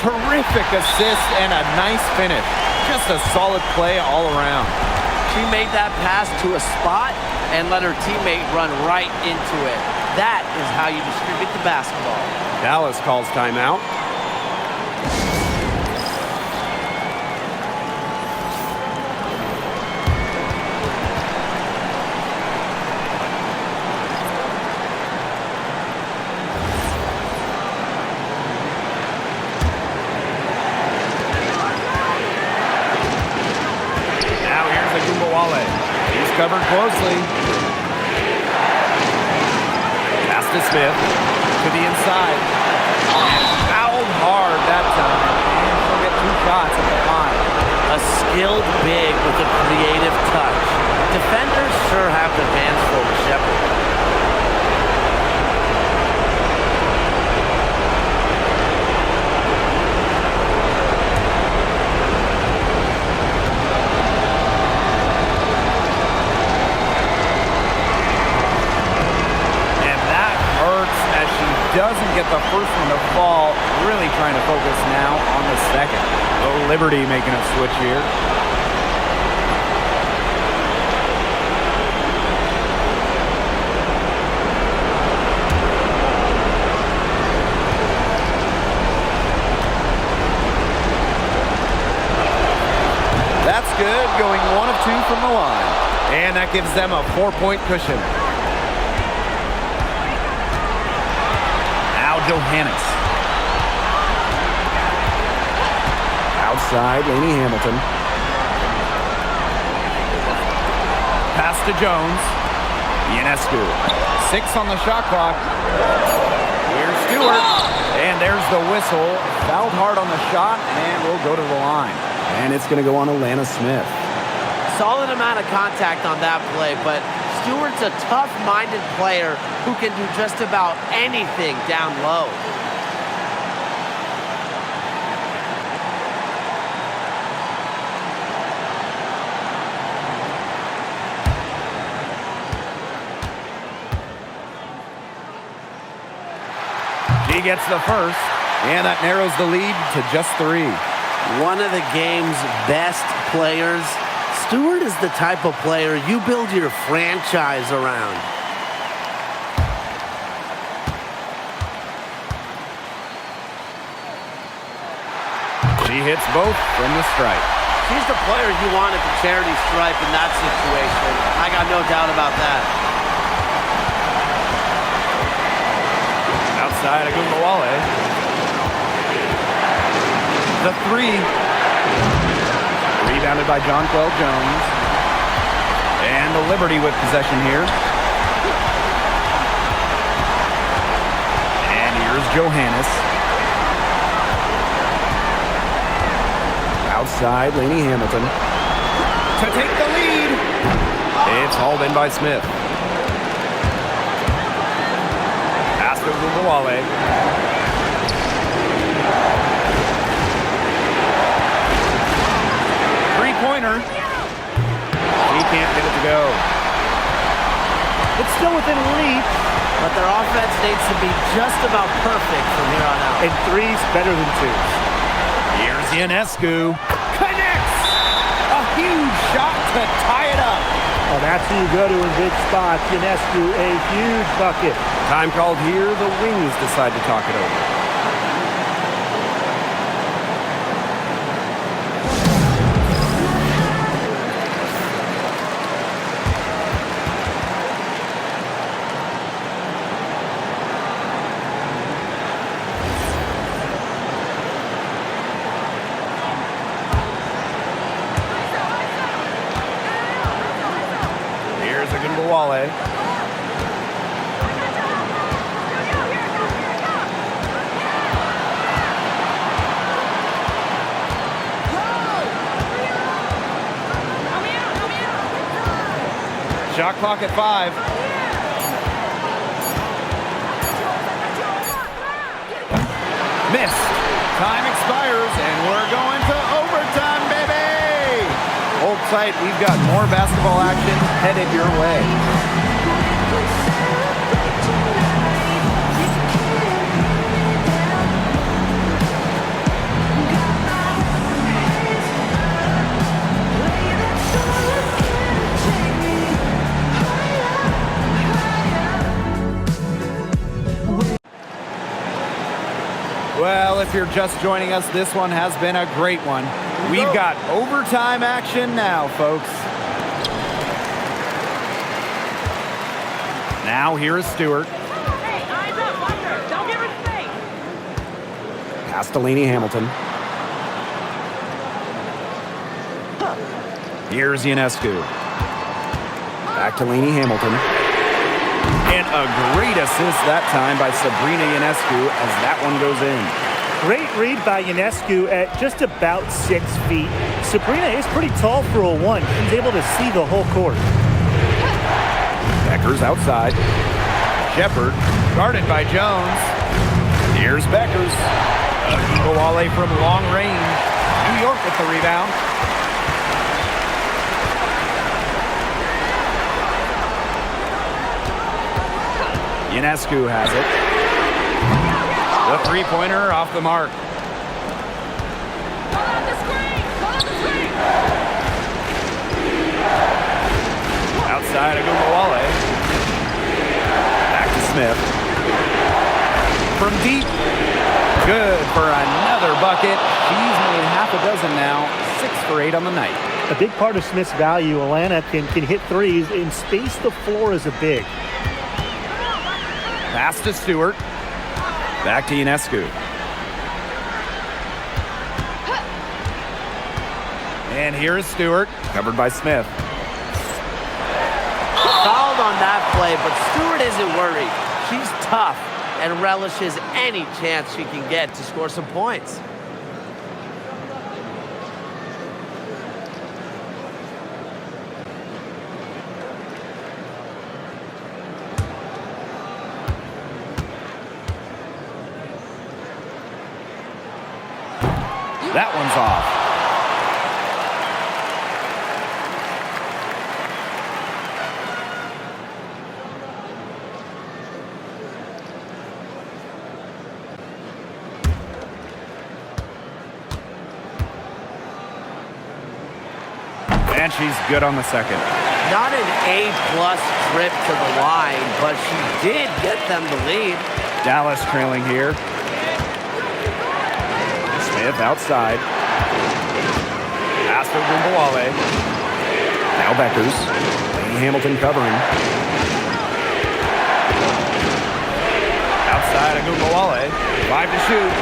Terrific assist and a nice finish. Just a solid play all around. She made that pass to a spot and let her teammate run right into it. That is how you distribute the basketball. Dallas calls timeout. He's covered closely. Pass to Smith. To the inside. And fouled hard that time. And she'll get 2 shots at the line. A skilled big with a creative touch. Defenders sure have their hands full with Shepard. doesn't get the first one to fall. Really trying to focus now on the second. Oh, Liberty making a switch here. That's good, going 1 of 2 from the line. And that gives them a 4-point cushion. Now Johannes. Outside, Laney Hamilton. Pass to Jones. Ionescu. 6 on the shot clock. Here's Stewart. And there's the whistle. Fouled hard on the shot, and we'll go to the line. And it's going to go on Alana Smith. Solid amount of contact on that play, but Stewart's a tough-minded player who can do just about anything down low. He gets the first, and that narrows the lead to just 3. One of the game's best players. Stewart is the type of player you build your franchise around. She hits both from the stripe. She's the player you want at the charity stripe in that situation. I got no doubt about that. Outside Agumbawale. The 3. Rebounded by Jonquel Jones. And the Liberty with possession here. And here's Johannes. Outside, Laney Hamilton. To take the lead. It's hauled in by Smith. Pass to Agumbawale. Three-pointer. He can't get it to go. It's still within reach. But their offense needs to be just about perfect from here on out. And 3's better than 2's. Here's Ionescu. Connects! A huge shot to tie it up. Oh, that's who you go to in big spots. Ionescu, a huge bucket. Time called here. The Wings decide to talk it over. Here's Agumbawale. Shot clock at 5. Missed. Time expires, and we're going to overtime, baby! Hold tight. We've got more basketball action headed your way. Well, if you're just joining us, this one has been a great one. We've got overtime action now, folks. Now here is Stewart. Hey, eyes up, under. Don't give her space. Pass to Laney Hamilton. Here's Ionescu. Back to Laney Hamilton. And a great assist that time by Sabrina Ionescu as that one goes in. Great read by Ionescu at just about 6 feet. Sabrina is pretty tall for a 1. She's able to see the whole court. Becker's outside. Shepard guarded by Jones. Here's Beckers. Agumbawale from long range. New York with the rebound. Ionescu has it. The three-pointer off the mark. Call out the screen! Call out the screen! Outside of Gumawale. Back to Smith. From deep. Good for another bucket. She's made half a dozen now. 6 for 8 on the night. A big part of Smith's value, Alana can hit threes and space the floor as a big. Pass to Stewart. Back to Ionescu. And here is Stewart, covered by Smith. Fouled on that play, but Stewart isn't worried. She's tough and relishes any chance she can get to score some points. That one's off. And she's good on the second. Not an A-plus trip to the line, but she did get them the lead. Dallas trailing here. Smith outside. Pass to Gumawale. Now Beckers. Lady Hamilton covering. Outside of Gumawale. 5 to shoot.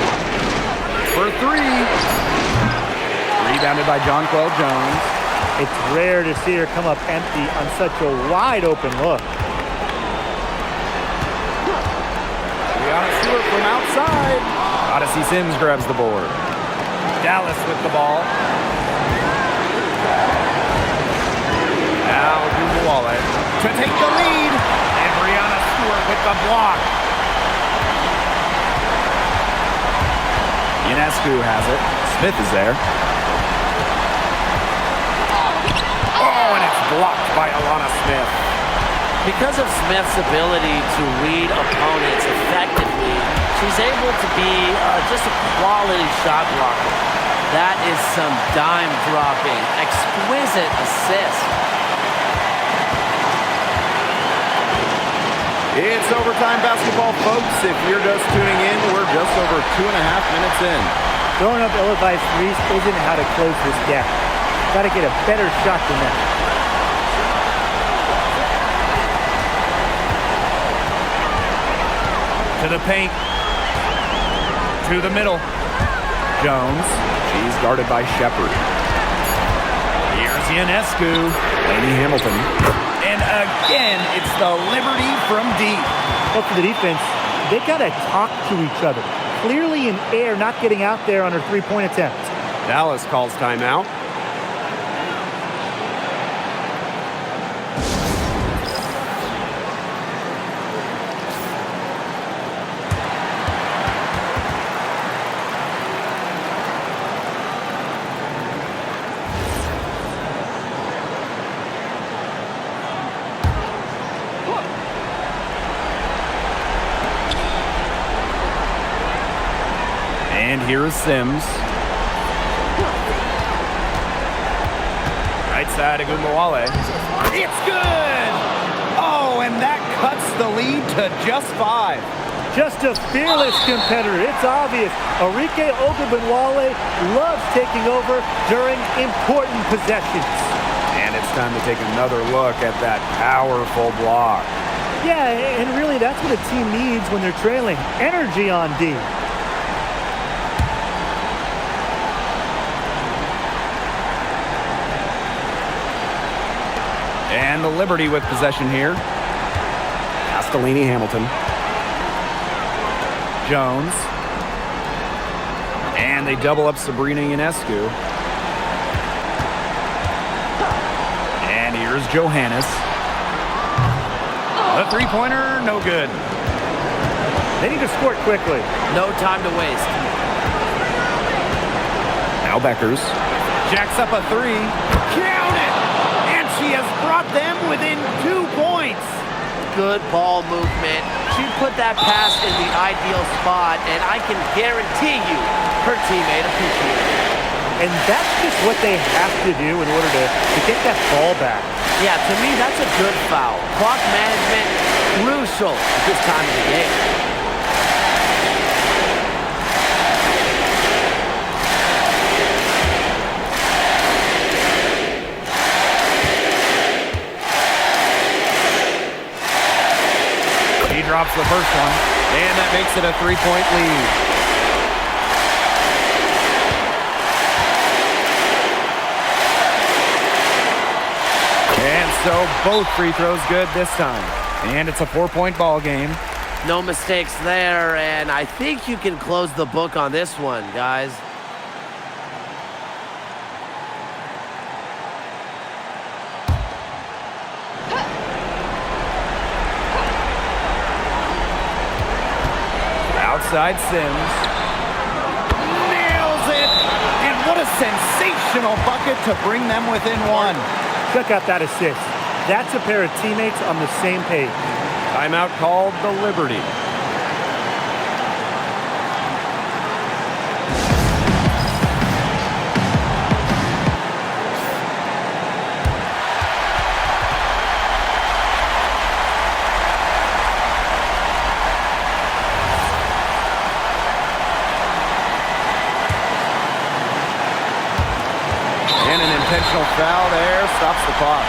For 3. Rebounded by Jonquel Jones. It's rare to see her come up empty on such a wide open look. Brianna Stewart from outside. Odyssey Sims grabs the board. Dallas with the ball. Now Gumawale to take the lead. And Brianna Stewart with the block. Ionescu has it. Smith is there. Oh, and it's blocked by Alana Smith. Because of Smith's ability to read opponents effectively, she's able to be just a quality shot blocker. That is some dime dropping, exquisite assist. It's overtime basketball, folks. If you're just tuning in, we're just over 2.5 minutes in. Throwing up ill-advised threes isn't how to close this gap. Got to get a better shot than that. To the paint. To the middle. Jones. She's guarded by Shepard. Here's Ionescu. Lady Hamilton. And again, it's the Liberty from deep. Well, for the defense, they got to talk to each other. Clearly in air, not getting out there on her three-point attempt. Dallas calls timeout. And here is Sims. Right side of Gumawale. It's good! Oh, and that cuts the lead to just 5. Just a fearless competitor. It's obvious. Arike Ogunbowale loves taking over during important possessions. And it's time to take another look at that powerful block. Yeah, and really that's what a team needs when they're trailing. Energy on D. And the Liberty with possession here. Castellini Hamilton. Jones. And they double up Sabrina Ionescu. And here's Johannes. The three-pointer, no good. They need to score quickly. No time to waste. Now Beckers. Jacks up a 3. Count it! She has brought them within 2 points. Good ball movement. She put that pass in the ideal spot, and I can guarantee you her teammate appreciates it. And that's just what they have to do in order to get that ball back. Yeah, to me, that's a good foul. Clock management, crucial at this time of the game. He drops the first one, and that makes it a 3-point lead. And so both free throws good this time. And it's a 4-point ball game. No mistakes there, and I think you can close the book on this one, guys. Outside Sims. Nails it! And what a sensational bucket to bring them within one. Check out that assist. That's a pair of teammates on the same page. Timeout called the Liberty. And an intentional foul there stops the clock.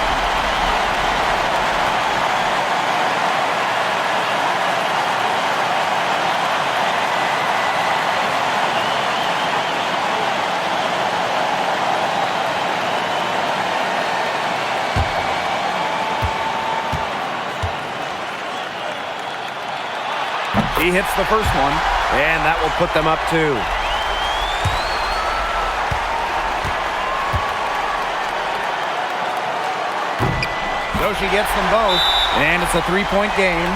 He hits the first one, and that will put them up 2. So she gets them both, and it's a 3-point game.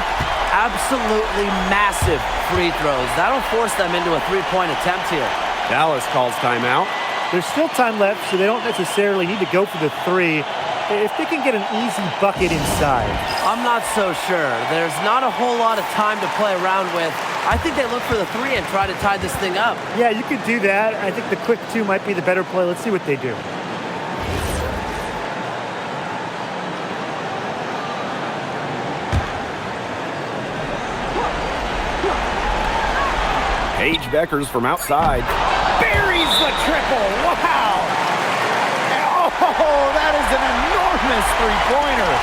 Absolutely massive free throws. That'll force them into a 3-point attempt here. Dallas calls timeout. There's still time left, so they don't necessarily need to go for the 3 if they can get an easy bucket inside. I'm not so sure. There's not a whole lot of time to play around with. I think they look for the 3 and try to tie this thing up. Yeah, you could do that. I think the quick 2 might be the better play. Let's see what they do. Paige Beckers from outside. Buries the triple. Wow. Oh, that is an enormous three-pointer.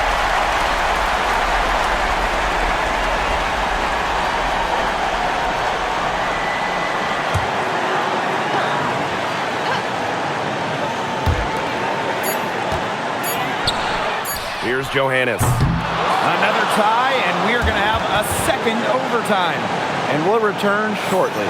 Here's Johannes. Another tie, and we are going to have a second overtime. And we'll return shortly.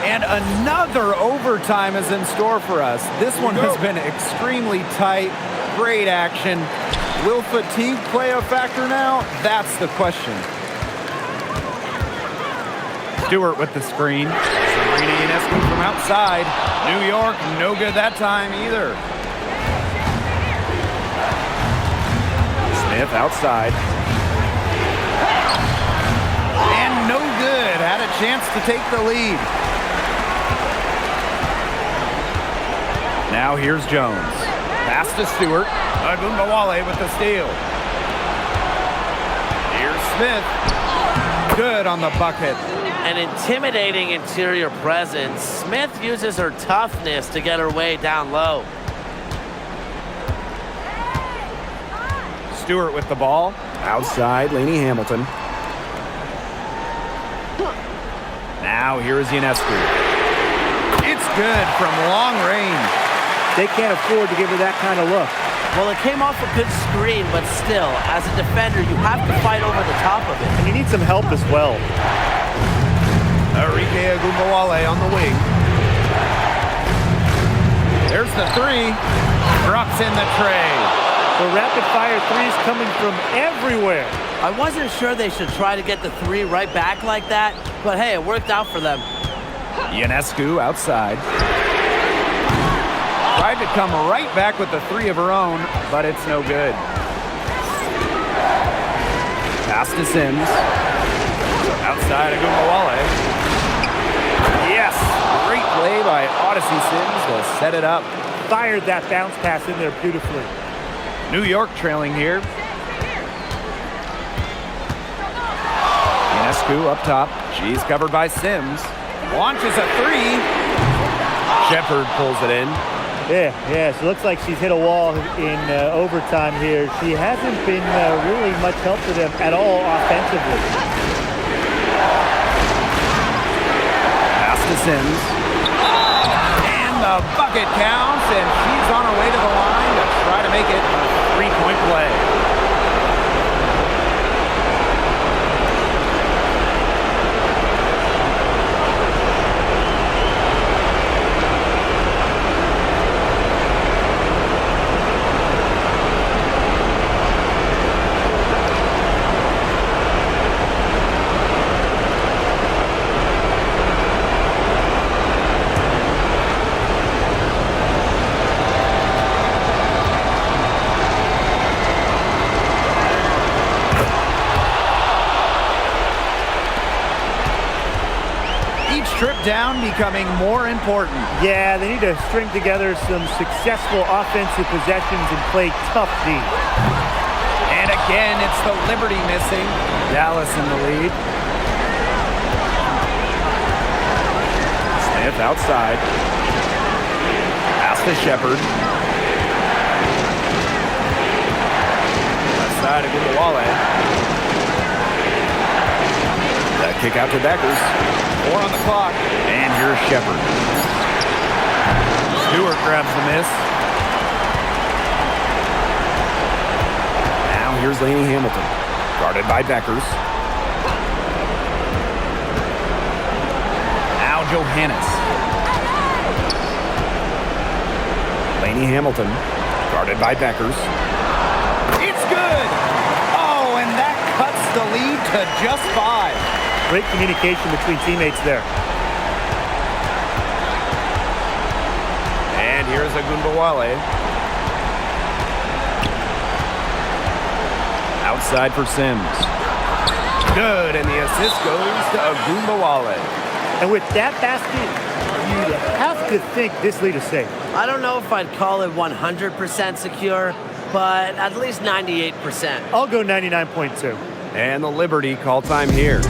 And another overtime is in store for us. This one has been extremely tight. Great action. Will fatigue play a factor now? That's the question. Stewart with the screen. Sabrina Ionescu from outside. New York, no good that time either. Smith outside. And no good. Had a chance to take the lead. Now here's Jones. Pass to Stewart. Agumbawale with the steal. Here's Smith. Good on the bucket. An intimidating interior presence. Smith uses her toughness to get her way down low. Stewart with the ball. Outside, Lainey Hamilton. Now here is Ionescu. It's good from long range. They can't afford to give her that kind of look. Well, it came off a good screen, but still, as a defender, you have to fight over the top of it. And you need some help as well. Arike Agumbawale on the wing. There's the 3. Drops in the tray. The rapid-fire threes coming from everywhere. I wasn't sure they should try to get the three right back like that, but hey, it worked out for them. Ionescu outside. Tried to come right back with the three of her own, but it's no good. Pass to Sims. Outside Agumbawale. Yes! Great play by Odyssey Sims to set it up. Fired that bounce pass in there beautifully. New York trailing here. Ionescu up top. She's covered by Sims. Launches a three. Shepard pulls it in. Yeah, so it looks like she's hit a wall in overtime here. She hasn't been really much help to them at all offensively. Pass to Sims. And the bucket counts, and she's on her way to the line to try to make it a three-point play. Trip down becoming more important. Yeah, they need to string together some successful offensive possessions and play tough D. And again, it's the Liberty missing. Dallas in the lead. Smith outside. Pass to Shepard. Left side of Agumbawale. That kick out to Beckers. 4 on the clock. And here's Shepard. Stewart grabs the miss. Now here's Lainey Hamilton. Guarded by Beckers. Now Johannes. Lainey Hamilton. Guarded by Beckers. It's good! Oh, and that cuts the lead to just 5. Great communication between teammates there. And here's Agumbawale. Outside for Sims. Good, and the assist goes to Agumbawale. And with that basket, you have to think this lead is safe. I don't know if I'd call it 100% secure, but at least 98%. I'll go 99.2. And the Liberty call time here.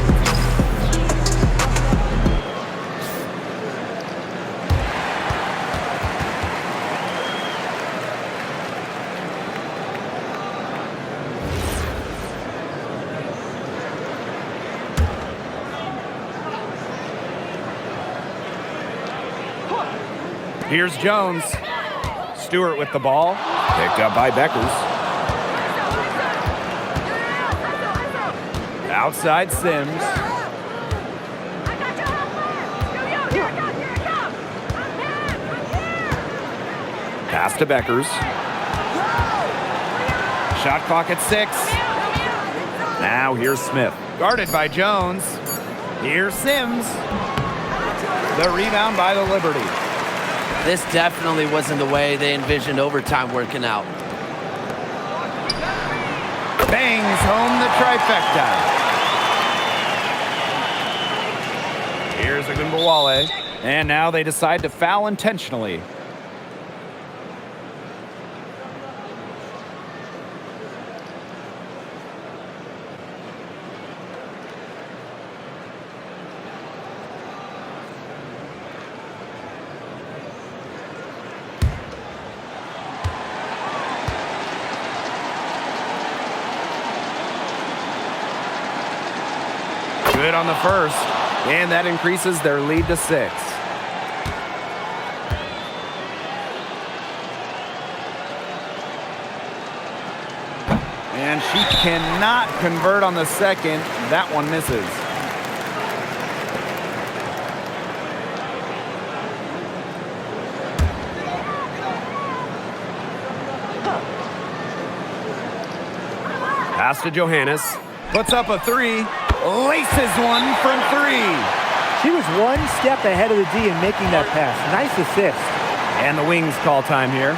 Here's Jones. Stewart with the ball. Picked up by Beckers. Outside Sims. Pass to Beckers. Shot clock at 6. Now here's Smith. Guarded by Jones. Here's Sims. The rebound by the Liberty. This definitely wasn't the way they envisioned overtime working out. Bangs home the trifecta. Here's Agumbawale. And now they decide to foul intentionally. Good on the first, and that increases their lead to 6. And she cannot convert on the second. That one misses. Pass to Johannes. Puts up a three. Laces one from three. She was one step ahead of the D in making that pass. Nice assist. And the Wings call time here.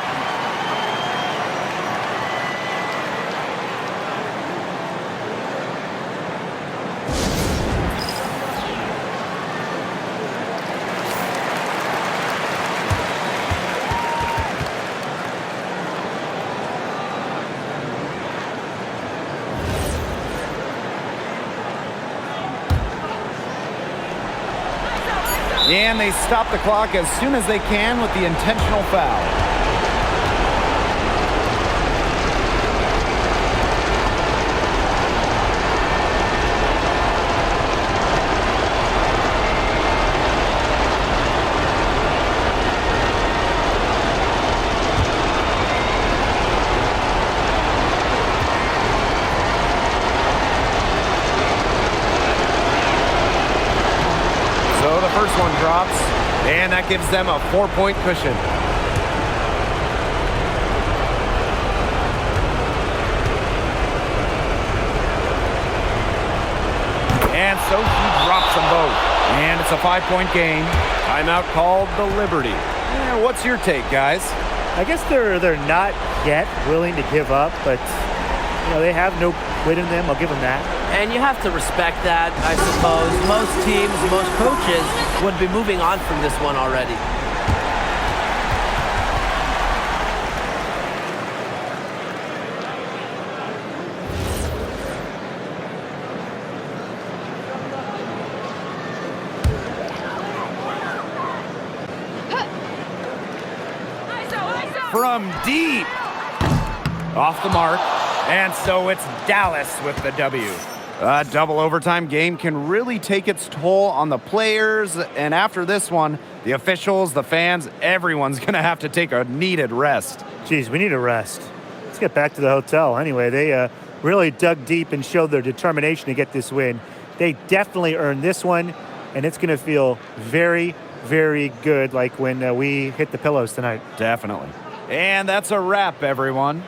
And they stop the clock as soon as they can with the intentional foul. So the first one drops, and that gives them a 4-point cushion. And so she drops them both. And it's a 5-point game. Timeout called the Liberty. What's your take, guys? I guess they're not yet willing to give up, but they have no quit in them. I'll give them that. And you have to respect that, I suppose. Most teams, most coaches would be moving on from this one already. From deep. Off the mark. And so it's Dallas with the W. A double overtime game can really take its toll on the players. And after this one, the officials, the fans, everyone's going to have to take a needed rest. Geez, we need a rest. Let's get back to the hotel. Anyway, they really dug deep and showed their determination to get this win. They definitely earned this one, and it's going to feel very, very good like when we hit the pillows tonight. Definitely. And that's a wrap, everyone.